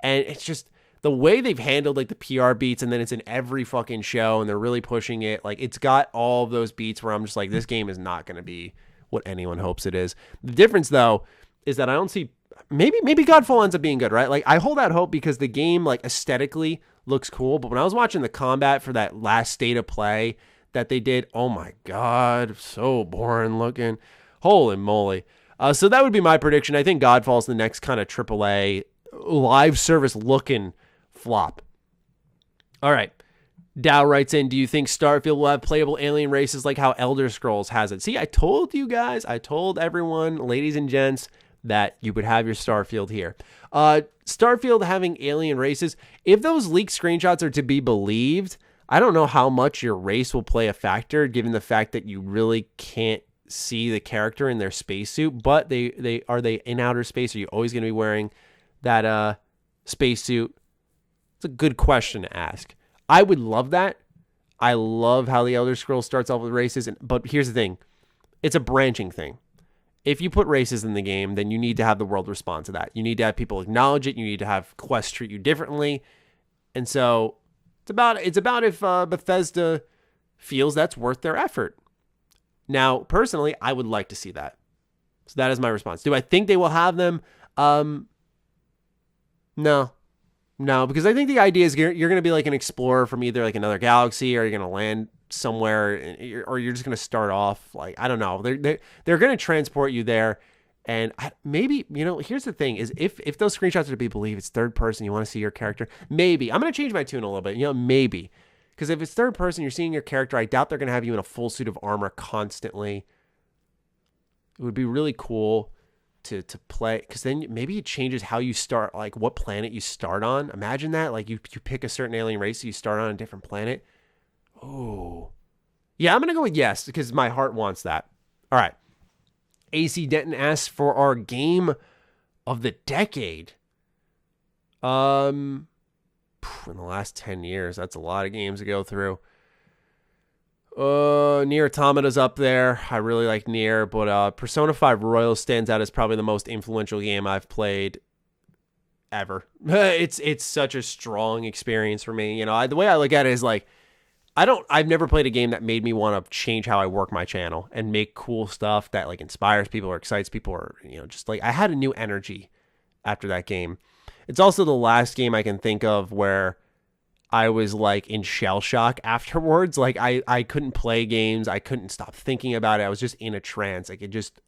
And it's just the way they've handled like the PR beats, and then it's in every fucking show, and they're really pushing it. Like it's got all of those beats where I'm just like, this game is not going to be what anyone hopes it is. The difference though is that I don't see. Maybe Godfall ends up being good, right? Like I hold out hope because the game like aesthetically looks cool. But when I was watching the combat for that last state of play that they did, oh my God, so boring looking. Holy moly. So that would be my prediction. I think Godfall's the next kind of AAA live service looking flop. All right. Dow writes in, do you think Starfield will have playable alien races like how Elder Scrolls has it? See, I told you guys, I told everyone, ladies and gents, that you would have your Starfield here. Starfield having alien races, if those leaked screenshots are to be believed, I don't know how much your race will play a factor, given the fact that you really can't see the character in their spacesuit. But they are they in outer space? Are you always going to be wearing that spacesuit? It's a good question to ask. I would love that. I love how the Elder Scrolls starts off with races, but here's the thing. It's a branching thing. If you put races in the game, then you need to have the world respond to that. You need to have people acknowledge it. You need to have quests treat you differently. And so it's about if Bethesda feels that's worth their effort. Now, personally, I would like to see that. So that is my response. Do I think they will have them? No, because I think the idea is you're going to be like an explorer from either like another galaxy, or you're going to land somewhere, or you're just going to start off like, I don't know. They're going to transport you there. And maybe, here's the thing is if those screenshots are to be believed, it's third person, you want to see your character. Maybe I'm going to change my tune a little bit, maybe, because if it's third person, you're seeing your character. I doubt they're going to have you in a full suit of armor constantly. It would be really cool to play, because then maybe it changes how you start, like what planet you start on. Imagine that, like you pick a certain alien race, so you start on a different planet. Oh, yeah, I'm going to go with yes, because my heart wants that. All right. AC Denton asks for our game of the decade. In the last 10 years, that's a lot of games to go through. Nier Automata's up there. I really like Nier, but Persona 5 Royal stands out as probably the most influential game I've played ever. It's such a strong experience for me. The way I look at it is like, I've never played a game that made me want to change how I work my channel and make cool stuff that like inspires people or excites people, or, just like I had a new energy after that game. It's also the last game I can think of where I was like in shell shock afterwards. Like I couldn't play games. I couldn't stop thinking about it. I was just in a trance. Like it just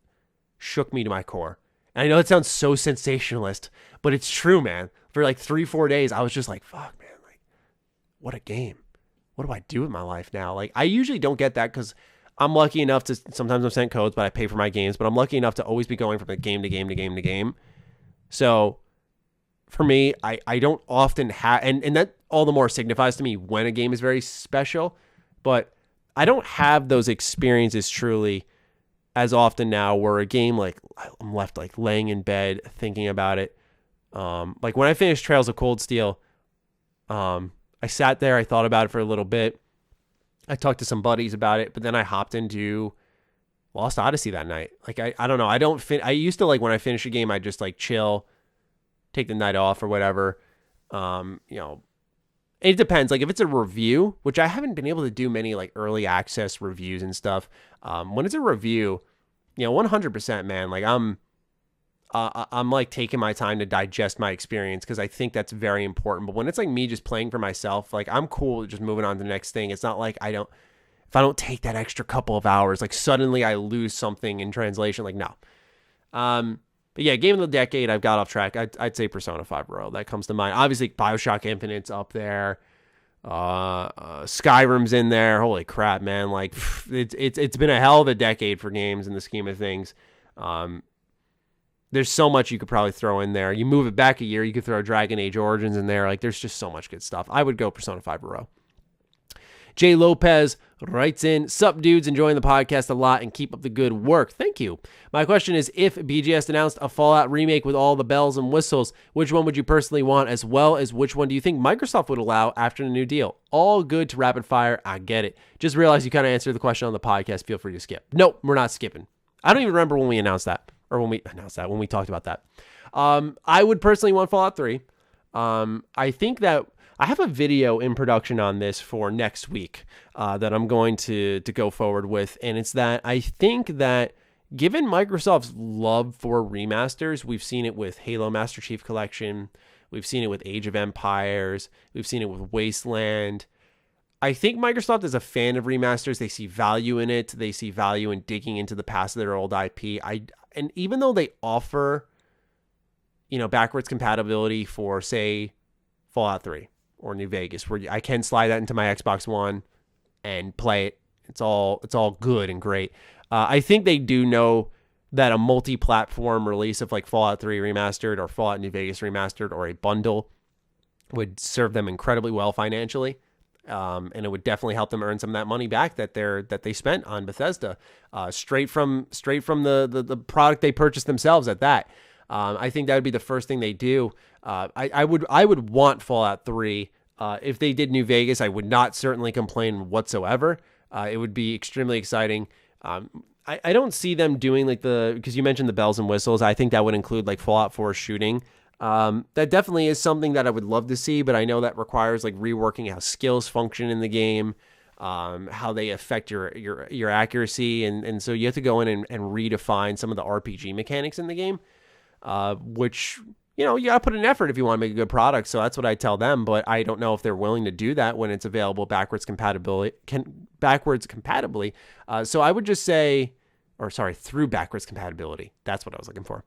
shook me to my core. And I know it sounds so sensationalist, but it's true, man. For like 3-4 days, I was just like, fuck, man, like what a game. What do I do with my life now? Like, I usually don't get that because I'm lucky enough to, sometimes I'm sent codes, but I pay for my games, but I'm lucky enough to always be going from game to game to game to game. So for me, I don't often have, and that all the more signifies to me when a game is very special, But I don't have those experiences truly as often now where a game, like, I'm left like laying in bed thinking about it. Like when I finished Trails of Cold Steel, I sat there, I thought about it for a little bit. I talked to some buddies about it, but then I hopped into Lost Odyssey that night. Like, I don't know. I used to, like, when I finish a game, I just like chill, take the night off or whatever. It depends. Like if it's a review, which I haven't been able to do many like early access reviews and stuff. When it's a review, 100%, man, like I'm like taking my time to digest my experience because I think that's very important. But when it's like me just playing for myself, like I'm cool just moving on to the next thing. It's not like if I don't take that extra couple of hours, like suddenly I lose something in translation. Like, no. But yeah, game of the decade, I've got off track. I'd say Persona 5 Royal. That comes to mind. Obviously, BioShock Infinite's up there. Skyrim's in there. Holy crap, man. Like, it's been a hell of a decade for games in the scheme of things. There's so much you could probably throw in there. You move it back a year, you could throw Dragon Age Origins in there. Like, there's just so much good stuff. I would go Persona 5 Royal. Jay Lopez writes in, "Sup dudes, enjoying the podcast a lot and keep up the good work." Thank you. My question is, if BGS announced a Fallout remake with all the bells and whistles, which one would you personally want, as well as which one do you think Microsoft would allow after the new deal? All good to rapid fire. I get it. Just realized you kind of answered the question on the podcast. Feel free to skip. Nope, we're not skipping. I don't even remember when we announced that, or when we talked about that. I would personally want Fallout 3. I think that I have a video in production on this for next week that I'm going to go forward with. And it's that I think that given Microsoft's love for remasters, we've seen it with Halo Master Chief Collection. We've seen it with Age of Empires. We've seen it with Wasteland. I think Microsoft is a fan of remasters. They see value in it. They see value in digging into the past of their old IP. And even though they offer, backwards compatibility for, say, Fallout 3 or New Vegas, where I can slide that into my Xbox One and play it. It's all good and great. I think they do know that a multi-platform release of like Fallout 3 Remastered or Fallout New Vegas Remastered or a bundle would serve them incredibly well financially. And it would definitely help them earn some of that money back that they spent on Bethesda, straight from the product they purchased themselves at that. I think that would be the first thing they do. I would want Fallout 3. If they did New Vegas, I would not certainly complain whatsoever. It would be extremely exciting. I don't see them doing because you mentioned the bells and whistles. I think that would include like Fallout 4 shooting. That definitely is something that I would love to see, but I know that requires like reworking how skills function in the game, how they affect your accuracy. And so you have to go in and redefine some of the RPG mechanics in the game, which, you gotta put an effort if you want to make a good product. So that's what I tell them, but I don't know if they're willing to do that when it's available backwards compatibly. So I would just say, through backwards compatibility. That's what I was looking for.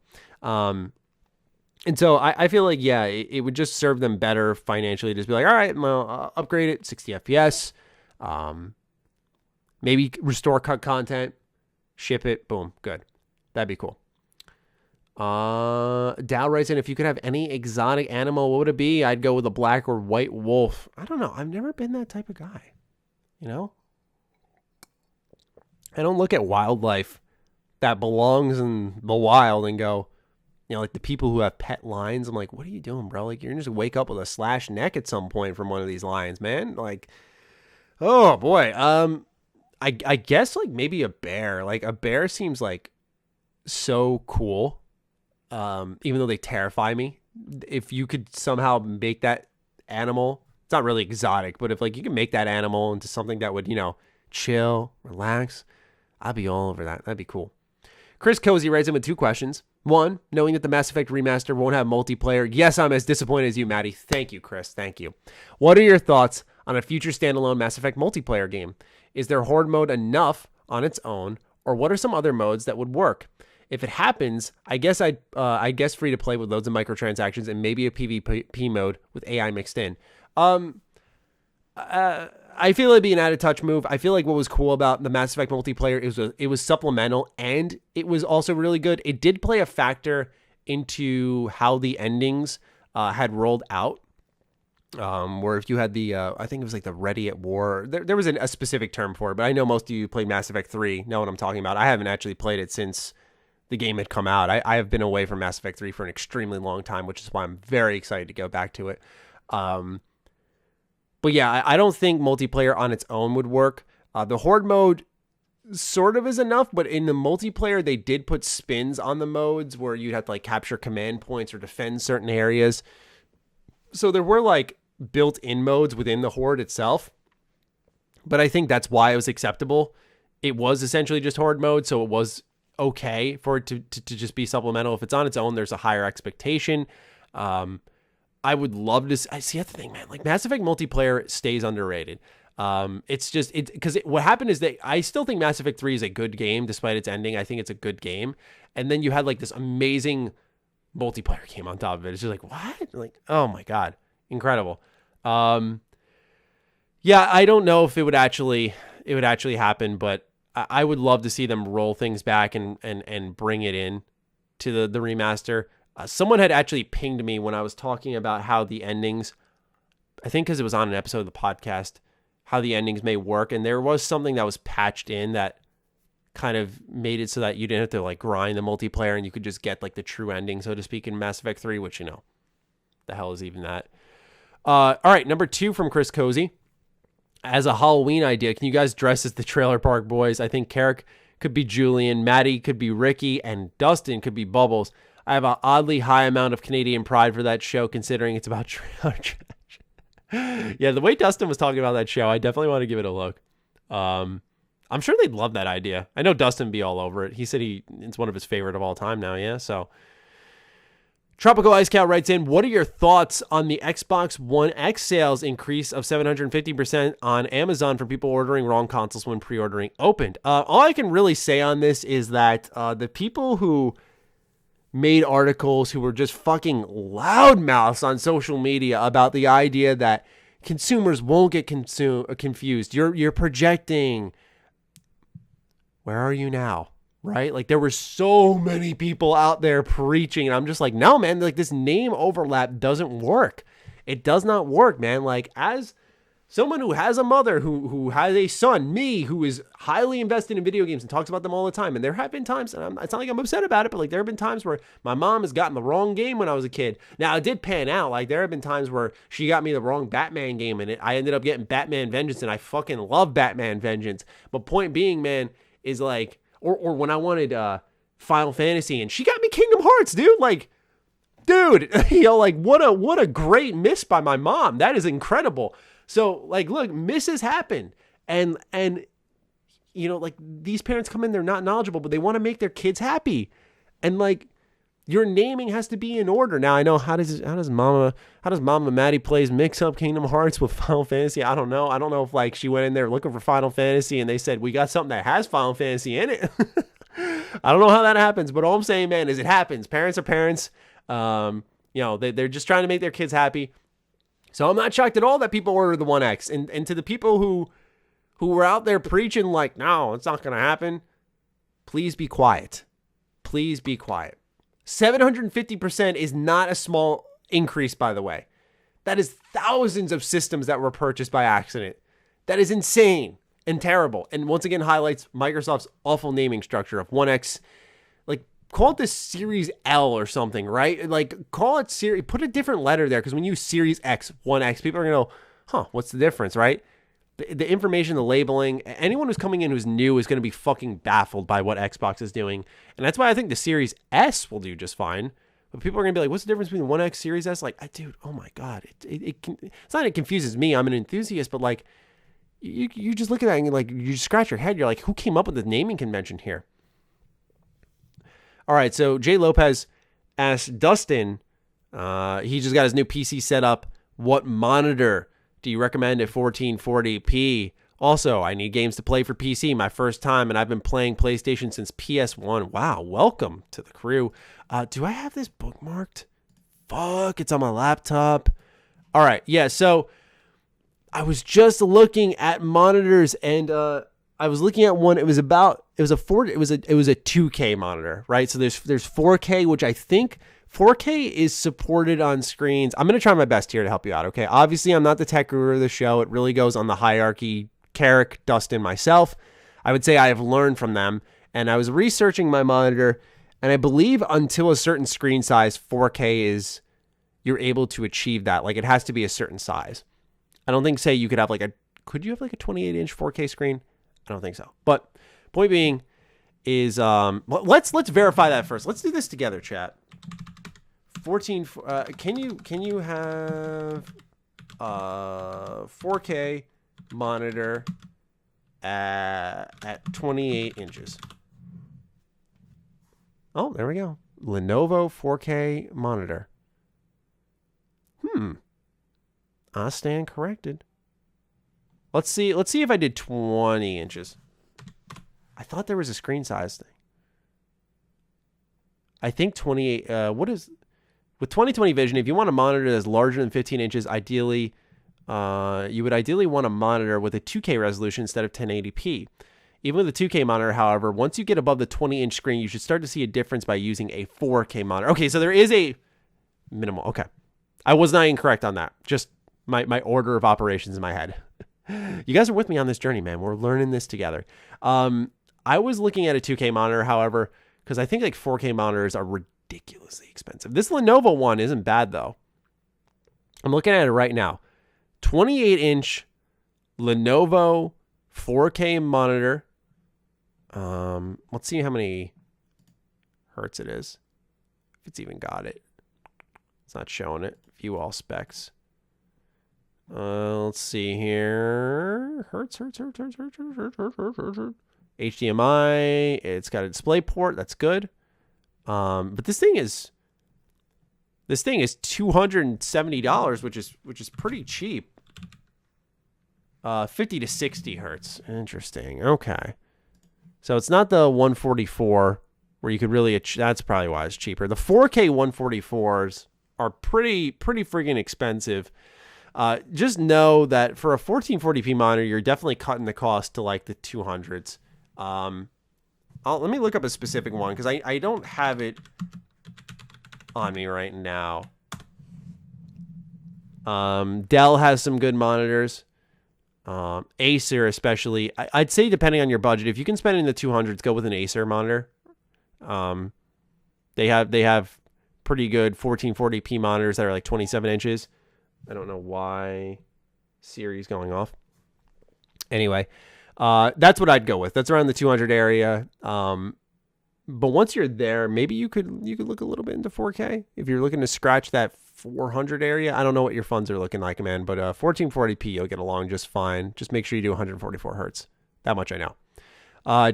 And so I feel like, yeah, it would just serve them better financially. Just be like, all right, well, upgrade it, 60 FPS. Maybe restore cut content, ship it, boom, good. That'd be cool. Dow writes in, if you could have any exotic animal, what would it be? I'd go with a black or white wolf. I don't know. I've never been that type of guy. I don't look at wildlife that belongs in the wild and go, like the people who have pet lions. I'm like, what are you doing, bro? Like, you're going to just wake up with a slashed neck at some point from one of these lions, man. Like, oh boy. I guess like maybe a bear. Like a bear seems like so cool. Even though they terrify me. If you could somehow make that animal, it's not really exotic, but if like you can make that animal into something that would, chill, relax, I'd be all over that. That'd be cool. Chris Cozy writes in with 2 questions. 1, knowing that the Mass Effect remaster won't have multiplayer. Yes, I'm as disappointed as you, Maddie. Thank you, Chris. Thank you. What are your thoughts on a future standalone Mass Effect multiplayer game? Is there horde mode enough on its own, or what are some other modes that would work? If it happens, I guess free to play with loads of microtransactions and maybe a PvP mode with AI mixed in. I feel it'd be an added touch move. I feel like what was cool about the Mass Effect multiplayer it was supplemental and it was also really good. It did play a factor into how the endings had rolled out. Where if you had the, I think it was like the Ready at War, there was a specific term for it, but I know most of you played Mass Effect 3 know what I'm talking about. I haven't actually played it since the game had come out. I have been away from Mass Effect 3 for an extremely long time, which is why I'm very excited to go back to it. But yeah, I don't think multiplayer on its own would work. The Horde mode sort of is enough, but in the multiplayer, they did put spins on the modes where you'd have to like capture command points or defend certain areas. So there were like built-in modes within the Horde itself, but I think that's why it was acceptable. It was essentially just Horde mode, so it was okay for it to just be supplemental. If it's on its own, there's a higher expectation. I would love to see that's the thing, man. Like Mass Effect multiplayer stays underrated. It's just because what happened is that I still think Mass Effect 3 is a good game despite its ending. I think it's a good game, and then you had like this amazing multiplayer game on top of it. It's just like, what? Like, oh my God, incredible. Yeah, I don't know if it would actually happen, but I would love to see them roll things back and bring it in to the remaster. Someone had actually pinged me when I was talking about how the endings, I think because it was on an episode of the podcast, how the endings may work. And there was something that was patched in that kind of made it so that you didn't have to like grind the multiplayer and you could just get like the true ending, so to speak, in Mass Effect 3, which, the hell is even that? All right, number 2 from Chris Cozy. As a Halloween idea, can you guys dress as the Trailer Park Boys? I think Karak could be Julian, Maddie could be Ricky, and Dustin could be Bubbles. I have an oddly high amount of Canadian pride for that show, considering it's about trailer trash. Yeah, the way Dustin was talking about that show, I definitely want to give it a look. I'm sure they'd love that idea. I know Dustin be all over it. He said it's one of his favorite of all time now, yeah? So, Tropical Ice Cow writes in, what are your thoughts on the Xbox One X sales increase of 750% on Amazon for people ordering wrong consoles when pre-ordering opened? All I can really say on this is that the people who made articles who were just fucking loudmouths on social media about the idea that consumers won't get confused. You're projecting. Where are you now? Right? Like there were so many people out there preaching and I'm just like, no, man, like this name overlap doesn't work. It does not work, man. Like as someone who has a mother who has a son, me, who is highly invested in video games and talks about them all the time. And there have been times, and it's not like I'm upset about it, but like there have been times where my mom has gotten the wrong game when I was a kid. Now it did pan out. Like there have been times where she got me the wrong Batman game and I ended up getting Batman Vengeance, and I fucking love Batman Vengeance. But point being, man, is like, or when I wanted Final Fantasy and she got me Kingdom Hearts, dude. Like, dude, like what a great miss by my mom. That is incredible. So, like, look, misses happen. And like, these parents come in, they're not knowledgeable, but they want to make their kids happy. And, like, your naming has to be in order. Now, I know, how does Mama MrMattyPlays mix up Kingdom Hearts with Final Fantasy? I don't know. I don't know if, like, she went in there looking for Final Fantasy and they said, we got something that has Final Fantasy in it. I don't know how that happens, but all I'm saying, man, is it happens. Parents are parents. They're just trying to make their kids happy. So I'm not shocked at all that people order the One X. And to the people who were out there preaching like, no, it's not going to happen, please be quiet. Please be quiet. 750% is not a small increase, by the way. That is thousands of systems that were purchased by accident. That is insane and terrible. And once again, highlights Microsoft's awful naming structure of One X. Like, call it the Series L or something, right? Like, call it Series, put a different letter there, because when you use Series X, 1X, people are going to go, what's the difference, right? The information, the labeling, anyone who's coming in who's new is going to be fucking baffled by what Xbox is doing. And that's why I think the Series S will do just fine. But people are going to be like, what's the difference between 1X, Series S? Like, dude, oh my God. It's not that it confuses me. I'm an enthusiast, but like, you just look at that and like, you scratch your head. You're like, who came up with the naming convention here? All right, so Jay Lopez asked Dustin, he just got his new PC set up. What monitor do you recommend at 1440p? Also, I need games to play for PC, my first time, and I've been playing PlayStation since PS1. Wow, welcome to the crew. Do I have this bookmarked? Fuck, it's on my laptop. All right, yeah, so I was just looking at monitors, and I was looking at one. It was a 2K monitor, right? So there's 4K, which I think 4K is supported on screens. I'm going to try my best here to help you out, okay? Obviously, I'm not the tech guru of the show. It really goes on the hierarchy. Karak, Dustin, myself. I would say I have learned from them. And I was researching my monitor, and I believe until a certain screen size, 4K is, you're able to achieve that. Like, it has to be a certain size. I don't think, say, you could have like could you have like a 28-inch 4K screen? I don't think so. But point being is, let's verify that first. Let's do this together, chat. 14, can you have 4K monitor at 28 inches? Oh, there we go. Lenovo 4K monitor. I stand corrected. Let's see if I did 20 inches. I thought there was a screen size thing. I think 28, with 20/20 vision, if you want a monitor that's larger than 15 inches, ideally, you would ideally want a monitor with a 2K resolution instead of 1080p. Even with a 2K monitor, however, once you get above the 20-inch screen, you should start to see a difference by using a 4K monitor. Okay, so there is a minimal. Okay. I was not incorrect on that. Just my order of operations in my head. You guys are with me on this journey, man. We're learning this together. I was looking at a 2K monitor, however, because I think like 4K monitors are ridiculously expensive. This Lenovo one isn't bad, though. I'm looking at it right now. 28-inch Lenovo 4K monitor. Let's see how many hertz it is. If it's even got it. It's not showing it. View all specs. Let's see here. Hertz. HDMI. It's got a display port. That's good. But this thing is $270, which is pretty cheap. 50 to 60 hertz. Interesting. Okay. So it's not the 144 where you could really, that's probably why it's cheaper. The 4K 144s are pretty friggin' expensive. Just know that for a 1440p monitor, you're definitely cutting the cost to like the 200s. Let me look up a specific one because I don't have it on me right now. Dell has some good monitors. Acer especially. I'd say depending on your budget, if you can spend in the 200s, go with an Acer monitor. They have pretty good 1440p monitors that are like 27 inches. I don't know why Siri's going off. Anyway, that's what I'd go with. That's around the 200 area. But once you're there, maybe you could look a little bit into 4K if you're looking to scratch that 400 area. I don't know what your funds are looking like, man, but 1440p you'll get along just fine. Just make sure you do 144 hertz. That much I know.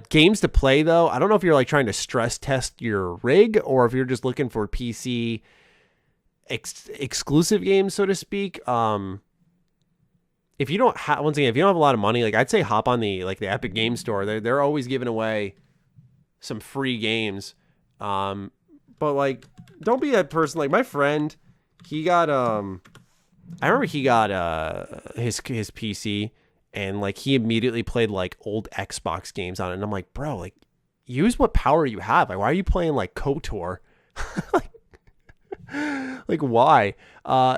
Games to play though, I don't know if you're like trying to stress test your rig or if you're just looking for PC exclusive games, so to speak. If you don't have, once again, if you don't have a lot of money, like I'd say hop on the Epic Game Store. They're always giving away some free games. But like, don't be that person. Like my friend, he got I remember he got his PC and like he immediately played like old Xbox games on it. And I'm like, bro, like use what power you have. Like why are you playing like KOTOR? Like why?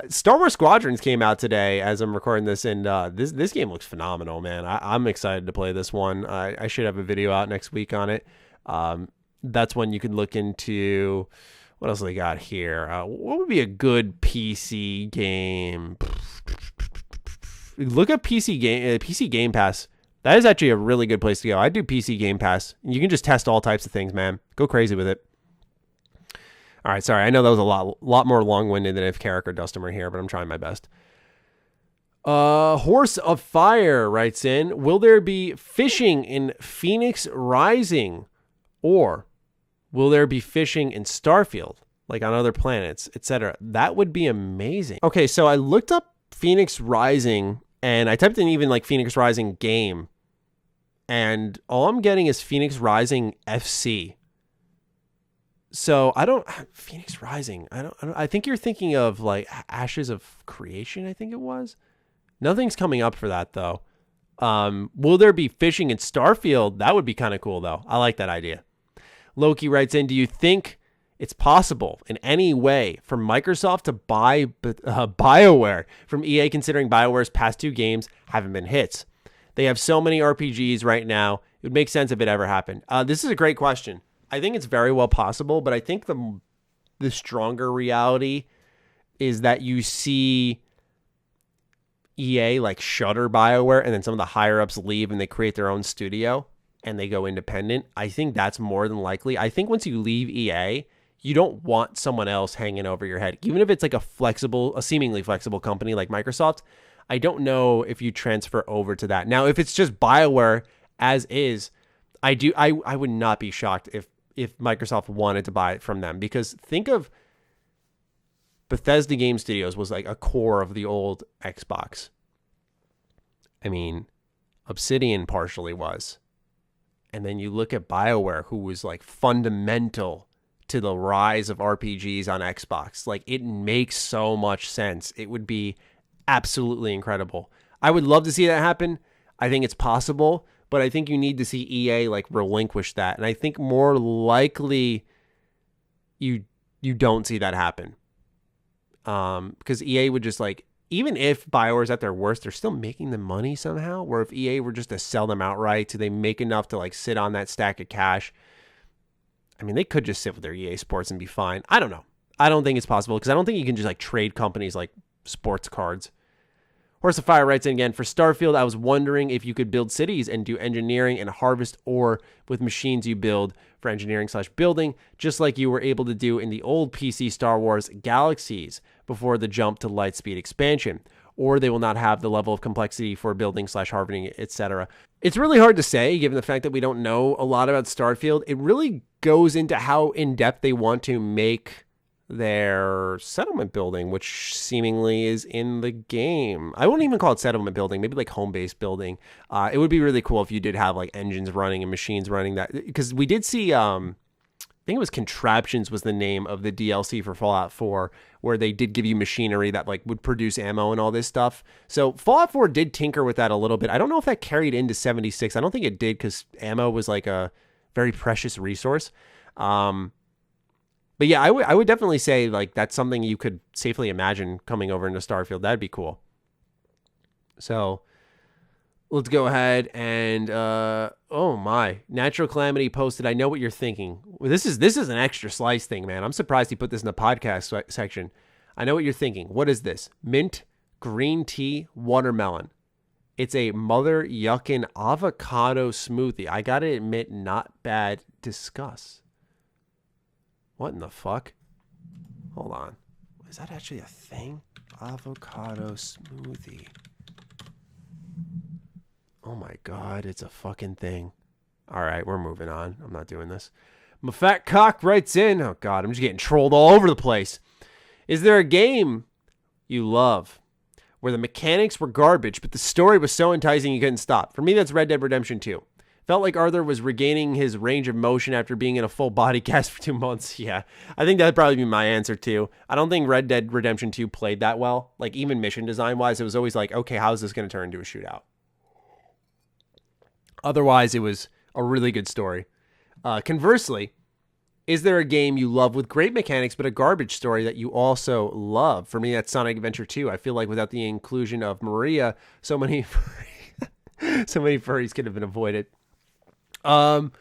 Star Wars Squadrons came out today as I'm recording this, and this game looks phenomenal, man. I'm excited to play this one. I should have a video out next week on it. That's when you can look into what else they got here. What would be a good PC game? Look up PC Game Pass. That is actually a really good place to go. I do PC Game Pass. You can just test all types of things, man. Go crazy with it. All right, sorry. I know that was a lot more long-winded than if Karak or Dustin were here, but I'm trying my best. Horse of Fire writes in, will there be fishing in Phoenix Rising? Or will there be fishing in Starfield, like on other planets, etc.? That would be amazing. Okay, so I looked up Phoenix Rising, and I typed in even like Phoenix Rising game, and all I'm getting is Phoenix Rising FC. So Phoenix Rising. I think you're thinking of like Ashes of Creation. I think it was. Nothing's coming up for that though. Will there be fishing in Starfield? That would be kind of cool though. I like that idea. Loki writes in, do you think it's possible in any way for Microsoft to buy BioWare from EA, considering BioWare's past 2 games haven't been hits. They have so many RPGs right now. It would make sense if it ever happened. This is a great question. I think it's very well possible, but I think the stronger reality is that you see EA like shutter BioWare and then some of the higher ups leave and they create their own studio and they go independent. I think that's more than likely. I think once you leave EA, you don't want someone else hanging over your head. Even if it's like a seemingly flexible company like Microsoft, I don't know if you transfer over to that. Now, if it's just BioWare as is, I would not be shocked if Microsoft wanted to buy it from them, because think of Bethesda Game Studios was like a core of the old Xbox. I mean, Obsidian partially was. And then you look at BioWare, who was like fundamental to the rise of RPGs on Xbox. Like, it makes so much sense. It would be absolutely incredible. I would love to see that happen. I think it's possible, but I think you need to see EA like relinquish that. And I think more likely you don't see that happen. Because EA would just like, even if BioWare's at their worst, they're still making the money somehow. Where if EA were just to sell them outright, do they make enough to like sit on that stack of cash? I mean, they could just sit with their EA Sports and be fine. I don't know. I don't think it's possible, because I don't think you can just like trade companies like sports cards. Horse of Fire writes in again, for Starfield, I was wondering if you could build cities and do engineering and harvest ore with machines you build for engineering/building, just like you were able to do in the old PC Star Wars Galaxies before the jump to Lightspeed expansion. Or they will not have the level of complexity for building/harvesting, etc. It's really hard to say, given the fact that we don't know a lot about Starfield. It really goes into how in-depth they want to make their settlement building, which seemingly is in the game. I wouldn't even call it settlement building, maybe like home-based building. It would be really cool if you did have like engines running and machines running that, because we did see, I think it was Contraptions was the name of the DLC for Fallout 4, where they did give you machinery that like would produce ammo and all this stuff. So Fallout 4 did tinker with that a little bit. I don't know if that carried into 76. I don't think it did, because ammo was like a very precious resource. But yeah, I would definitely say like that's something you could safely imagine coming over into Starfield. That'd be cool. So let's go ahead and oh my, Natural Calamity posted, I know what you're thinking. Well, this is an extra slice thing, man. I'm surprised he put this in the podcast section. I know what you're thinking. What is this? Mint green tea watermelon. It's a mother yuckin' avocado smoothie. I gotta admit, not bad. Discuss. What in the fuck? Hold on. Is that actually a thing? Avocado smoothie. Oh my God, it's a fucking thing. All right, we're moving on. I'm not doing this. My fat cock writes in. Oh God, I'm just getting trolled all over the place. Is there a game you love where the mechanics were garbage, but the story was so enticing you couldn't stop? For me, that's Red Dead Redemption 2. Felt like Arthur was regaining his range of motion after being in a full body cast for 2 months. Yeah, I think that'd probably be my answer too. I don't think Red Dead Redemption 2 played that well. Like, even mission design wise, it was always like, okay, how's this going to turn into a shootout? Otherwise, it was a really good story. Conversely, is there a game you love with great mechanics but a garbage story that you also love? For me, that's Sonic Adventure 2. I feel like without the inclusion of Maria, so many furries could have been avoided. A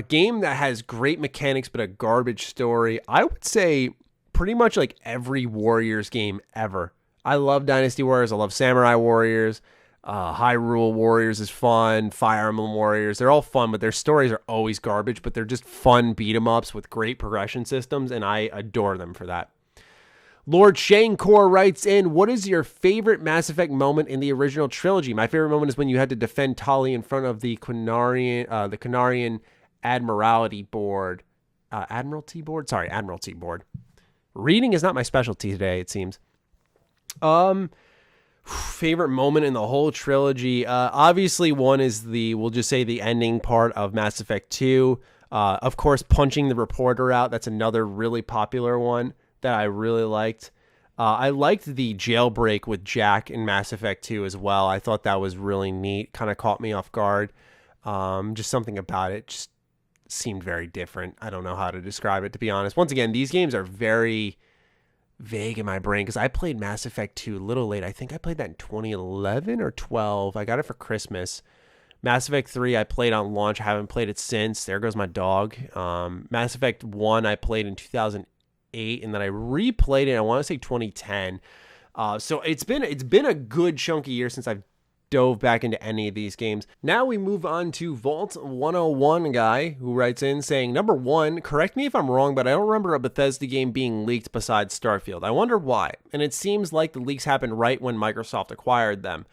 game that has great mechanics but a garbage story. I would say pretty much like every Warriors game ever. I love Dynasty Warriors. I love Samurai Warriors. Hyrule Warriors is fun. Fire Emblem Warriors. They're all fun, but their stories are always garbage, but they're just fun beat 'em ups with great progression systems, and I adore them for that. Lord Shankor writes in, what is your favorite Mass Effect moment in the original trilogy? My favorite moment is when you had to defend Tali in front of the Qunarian Admiralty Board. Admiralty Board. Reading is not my specialty today, it seems. Favorite moment in the whole trilogy. Obviously, one is we'll just say the ending part of Mass Effect 2. Of course, punching the reporter out. That's another really popular one that I really liked. I liked the jailbreak with Jack in Mass Effect 2 as well. I thought that was really neat. Kind of caught me off guard. Just something about it. Just seemed very different. I don't know how to describe it, to be honest. Once again, these games are very vague in my brain because I played Mass Effect 2 a little late. I think I played that in 2011 or 12. I got it for Christmas. Mass Effect 3 I played on launch. I haven't played it since. There goes my dog. Mass Effect 1 I played in 2008, and then I replayed it, I want to say 2010. So it's been a good chunky year since I've dove back into any of these games. Now we move on to Vault 101 guy who writes in saying, number one, correct me if I'm wrong, but I don't remember a Bethesda game being leaked besides Starfield. I wonder why. And it seems like the leaks happened right when Microsoft acquired them.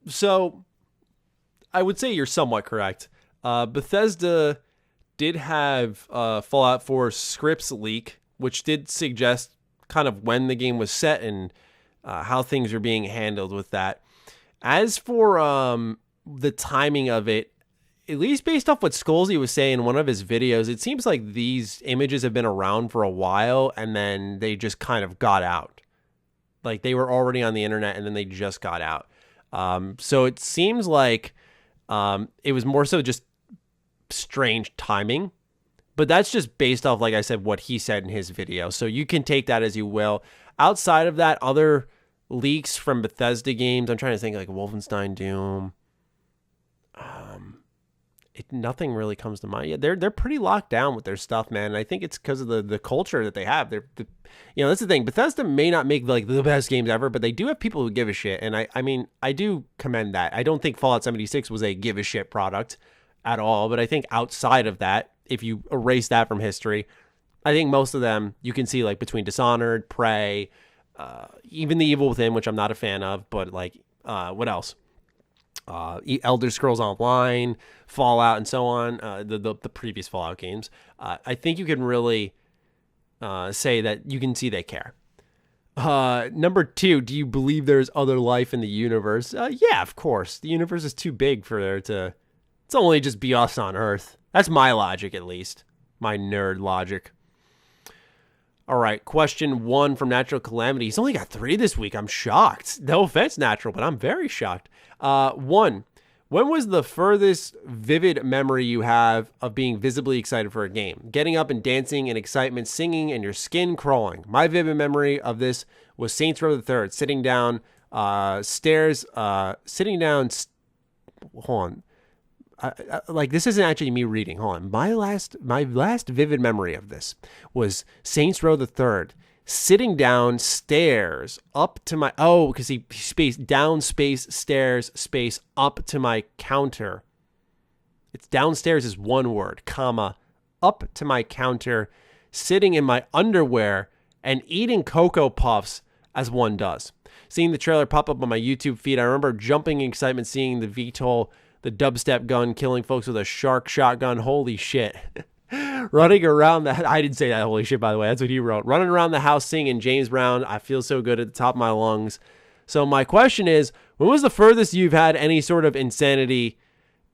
So I would say you're somewhat correct. Bethesda did have Fallout 4 scripts leak, which did suggest kind of when the game was set and how things are being handled with that. As for the timing of it, at least based off what Skolzy was saying in one of his videos, it seems like these images have been around for a while and then they just kind of got out. Like they were already on the internet and then they just got out. So it seems like it was more so just strange timing. But that's just based off, like I said, what he said in his video. So you can take that as you will. Outside of that, other leaks from Bethesda games, I'm trying to think like Wolfenstein, Doom. Nothing really comes to mind. Yeah, they're pretty locked down with their stuff, man. And I think it's because of the culture that they have. That's the thing. Bethesda may not make like the best games ever, but they do have people who give a shit. And I mean, I do commend that. I don't think Fallout 76 was a give a shit product at all. But I think outside of that, if you erase that from history, I think most of them you can see like between Dishonored, Prey, even The Evil Within, which I'm not a fan of, but like what else? Elder Scrolls Online, Fallout, and so on. The previous Fallout games. I think you can really say that you can see they care. Number two, do you believe there's other life in the universe? Yeah, of course. The universe is too big for there to. It's only just be us on Earth. That's my logic, at least. My nerd logic. All right, question 1 from Natural Calamity. He's only got 3 this week. I'm shocked. No offense, Natural, but I'm very shocked. 1, when was the furthest vivid memory you have of being visibly excited for a game? Getting up and dancing in excitement, singing, and your skin crawling. My vivid memory of this was Saints Row the Third, sitting down stairs, hold on. Like this isn't actually me reading. Hold on. My last vivid memory of this was Saints Row the Third, sitting down stairs up to my because he space down space stairs space up to my counter. It's downstairs is one word, comma, up to my counter, sitting in my underwear and eating Cocoa Puffs as one does. Seeing the trailer pop up on my YouTube feed, I remember jumping in excitement seeing the VTOL, the dubstep gun, killing folks with a shark shotgun. Holy shit. Running around I didn't say that, holy shit, by the way. That's what he wrote. Running around the house singing James Brown. I feel so good at the top of my lungs. So my question is, when was the furthest you've had any sort of insanity,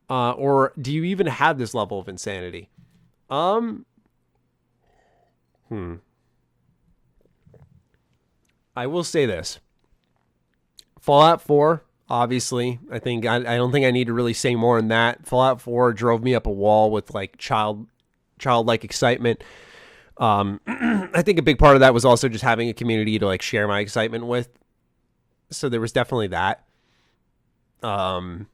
or do you even have this level of insanity? I will say this. Fallout 4, obviously, I don't think I need to really say more than that. Fallout 4 drove me up a wall with like childlike excitement. I think a big part of that was also just having a community to like share my excitement with. So there was definitely that. What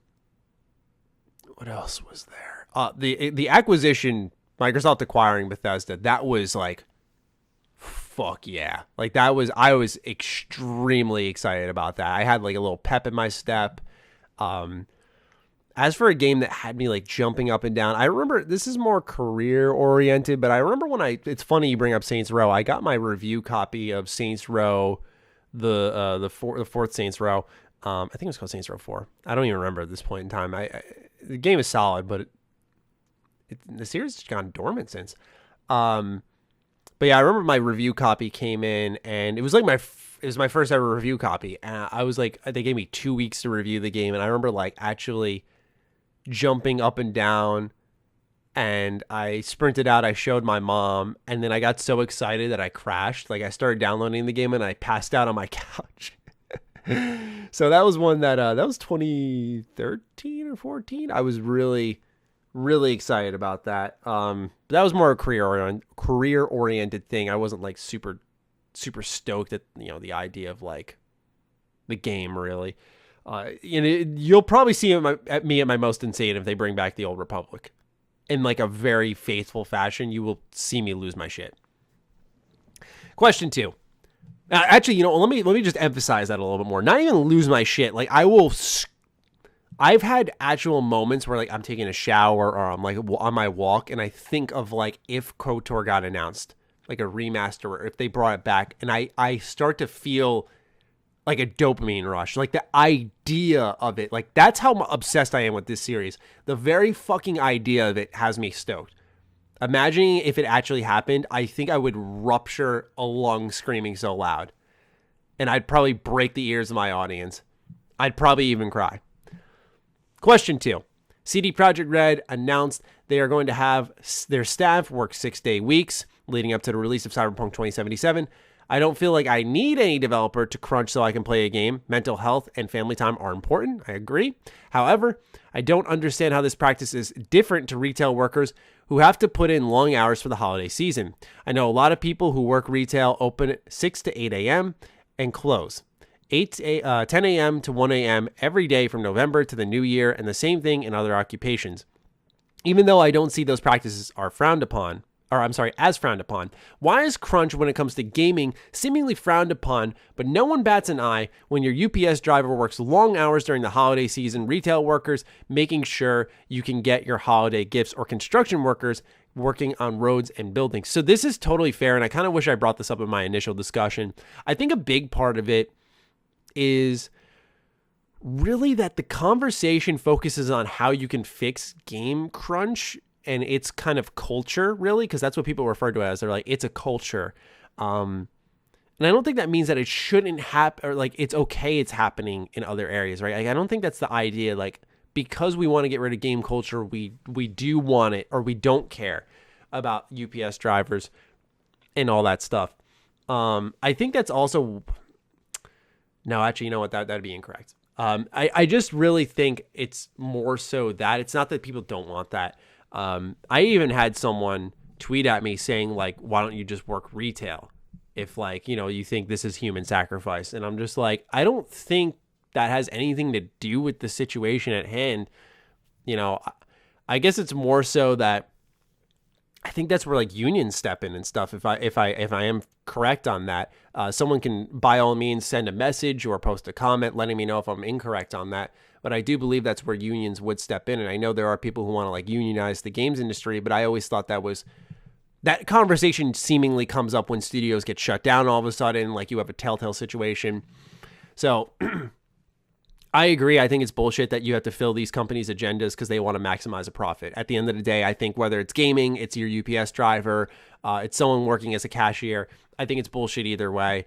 else was there? The acquisition, Microsoft acquiring Bethesda, that was like, fuck yeah. Like I was extremely excited about that. I had like a little pep in my step. As for a game that had me like jumping up and down, I remember this is more career oriented, but I remember it's funny you bring up Saints Row. I got my review copy of Saints Row, the fourth Saints Row. I think it was called Saints Row 4. I don't even remember at this point in time. The game is solid, but the series has gone dormant since. But yeah, I remember my review copy came in, and it was like it was my first ever review copy. And I was like, they gave me 2 weeks to review the game, and I remember like actually jumping up and down, and I sprinted out. I showed my mom, and then I got so excited that I crashed. Like I started downloading the game, and I passed out on my couch. So that was one that was 2013 or 14. I was really, Really excited about that. That was more a career oriented thing. I wasn't like super stoked at the idea of like the game really. You'll probably see me at my most insane if they bring back the Old Republic in like a very faithful fashion. You will see me lose my shit. Question 2. Actually, let me just emphasize that a little bit more. Not even lose my shit. Like I've had actual moments where like I'm taking a shower or I'm like on my walk and I think of like if KOTOR got announced, like a remaster, or if they brought it back, and I start to feel like a dopamine rush, like the idea of it. Like that's how obsessed I am with this series. The very fucking idea of it has me stoked. Imagining if it actually happened, I think I would rupture a lung screaming so loud. And I'd probably break the ears of my audience. I'd probably even cry. Question 2. CD Projekt announced they are going to have their staff work 6-day weeks leading up to the release of Cyberpunk 2077. I don't feel like I need any developer to crunch so I can play a game. Mental health and family time are important. I agree. However, I don't understand how this practice is different to retail workers who have to put in long hours for the holiday season. I know a lot of people who work retail open at 6 to 8 a.m. and close 10 a.m. to 1 a.m. every day from November to the new year, and the same thing in other occupations. Even though I don't see those practices as frowned upon, why is crunch when it comes to gaming seemingly frowned upon, but no one bats an eye when your UPS driver works long hours during the holiday season, retail workers making sure you can get your holiday gifts, or construction workers working on roads and buildings? So this is totally fair, and I kind of wish I brought this up in my initial discussion. I think a big part of it is really that the conversation focuses on how you can fix game crunch and its kind of culture, really, because that's what people refer to it as. They're like, it's a culture. And I don't think that means that it shouldn't happen, or like it's okay it's happening in other areas, right? Like, I don't think that's the idea. Like, because we want to get rid of game culture, we do want it, or we don't care about UPS drivers and all that stuff. I think that's also... No, actually, you know what? That'd be incorrect. I just really think it's more so that it's not that people don't want that. I even had someone tweet at me saying, like, why don't you just work retail if, like, you think this is human sacrifice? And I'm just like, I don't think that has anything to do with the situation at hand. I guess it's more so that I think that's where like unions step in and stuff. If I am correct on that, someone can by all means send a message or post a comment letting me know if I'm incorrect on that. But I do believe that's where unions would step in. And I know there are people who want to like unionize the games industry, but I always thought that conversation seemingly comes up when studios get shut down all of a sudden, like you have a Telltale situation. So I agree. I think it's bullshit that you have to fill these companies' agendas because they want to maximize a profit. At the end of the day, I think whether it's gaming, it's your UPS driver, it's someone working as a cashier, I think it's bullshit either way.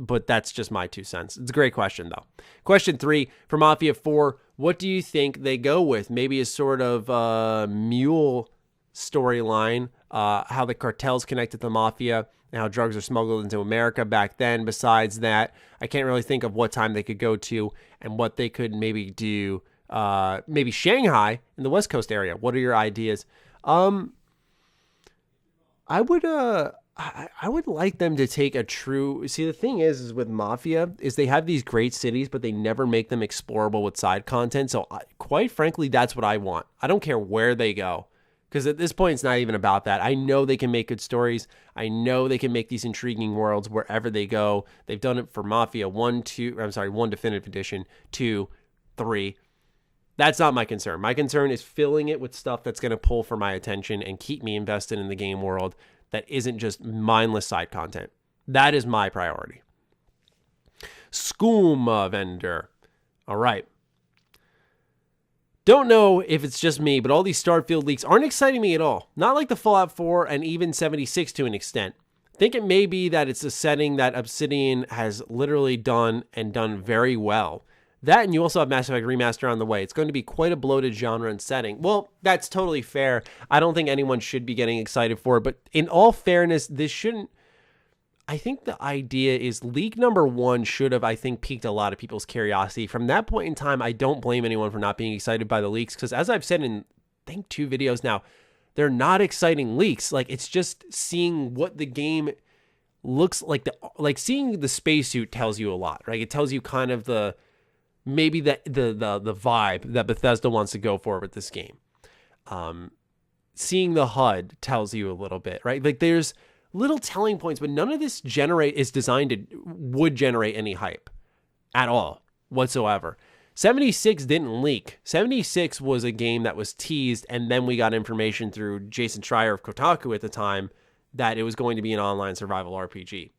But that's just my 2 cents. It's a great question, though. Question 3, for Mafia 4, what do you think they go with? Maybe a sort of mule storyline, how the cartels connected to the Mafia, and how drugs are smuggled into America back then. Besides that, I can't really think of what time they could go to and what they could maybe do. Maybe Shanghai in the West Coast area. What are your ideas? I would like them to take a true... See, the thing is with Mafia, is they have these great cities, but they never make them explorable with side content. So, quite frankly, that's what I want. I don't care where they go. Because at this point, it's not even about that. I know they can make good stories. I know they can make these intriguing worlds wherever they go. They've done it for Mafia 1 Definitive Edition, 2, 3. That's not my concern. My concern is filling it with stuff that's going to pull for my attention and keep me invested in the game world that isn't just mindless side content. That is my priority. Skooma vendor. All right. Don't know if it's just me, but all these Starfield leaks aren't exciting me at all. Not like the Fallout 4 and even 76 to an extent. I think it may be that it's a setting that Obsidian has literally done very well. That, and you also have Mass Effect Remaster on the way. It's going to be quite a bloated genre and setting. Well, that's totally fair. I don't think anyone should be getting excited for it, but in all fairness, this shouldn't... I think the idea is leak number 1 should have, I think, piqued a lot of people's curiosity. From that point in time, I don't blame anyone for not being excited by the leaks, because as I've said in think 2 videos now. They're not exciting leaks. Like, it's just seeing what the game looks like. Seeing the spacesuit tells you a lot, right? It tells you kind of the vibe that Bethesda wants to go for with this game. Seeing the HUD tells you a little bit, right? Like, there's little telling points, but none of this would generate any hype at all whatsoever. 76 didn't leak. 76 was a game that was teased, and then we got information through Jason Schreier of Kotaku at the time that it was going to be an online survival RPG.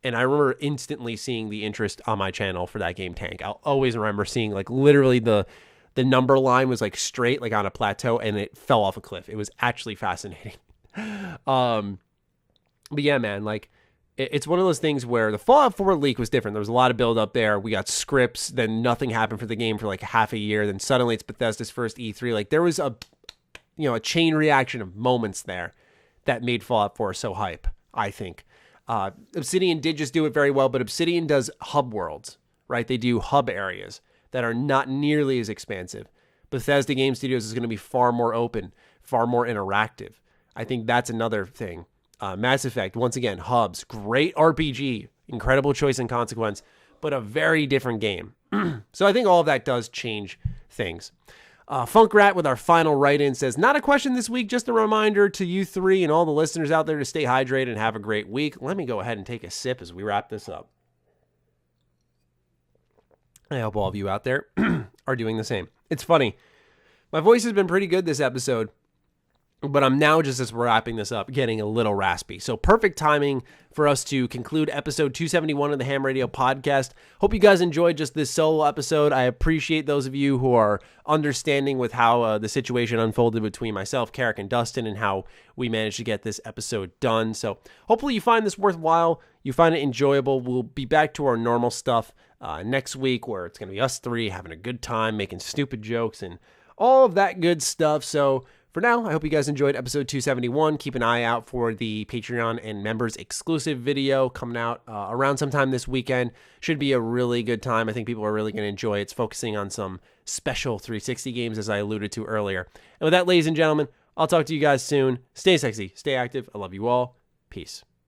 And I remember instantly seeing the interest on my channel for that game tank. I'll always remember seeing, like, literally the number line was, like, straight, like, on a plateau, and it fell off a cliff. It was actually fascinating. But yeah, man, like, it's one of those things where the Fallout 4 leak was different. There was a lot of build up there. We got scripts, then nothing happened for the game for like half a year. Then suddenly it's Bethesda's first E3. Like, there was a chain reaction of moments there that made Fallout 4 so hype, I think. Obsidian did just do it very well, but Obsidian does hub worlds, right? They do hub areas that are not nearly as expansive. Bethesda Game Studios is going to be far more open, far more interactive. I think that's another thing. Mass Effect, once again, hubs, great RPG, incredible choice and consequence, but a very different game. So I think all of that does change things. Funkrat with our final write-in says, not a question this week, just a reminder to you three and all the listeners out there to stay hydrated and have a great week. Let me go ahead and take a sip as we wrap this up. I hope all of you out there are doing the same. It's funny. My voice has been pretty good this episode, but I'm now, just as we're wrapping this up, getting a little raspy. So perfect timing for us to conclude episode 271 of the H.A.M Radio Podcast. Hope you guys enjoyed just this solo episode. I appreciate those of you who are understanding with how the situation unfolded between myself, Karak, and Dustin, and how we managed to get this episode done. So hopefully you find this worthwhile. You find it enjoyable. We'll be back to our normal stuff next week, where it's going to be us three having a good time, making stupid jokes, and all of that good stuff. So for now, I hope you guys enjoyed episode 271. Keep an eye out for the Patreon and members exclusive video coming out around sometime this weekend. Should be a really good time. I think people are really going to enjoy it. It's focusing on some special 360 games, as I alluded to earlier. And with that, ladies and gentlemen, I'll talk to you guys soon. Stay sexy, stay active. I love you all. Peace.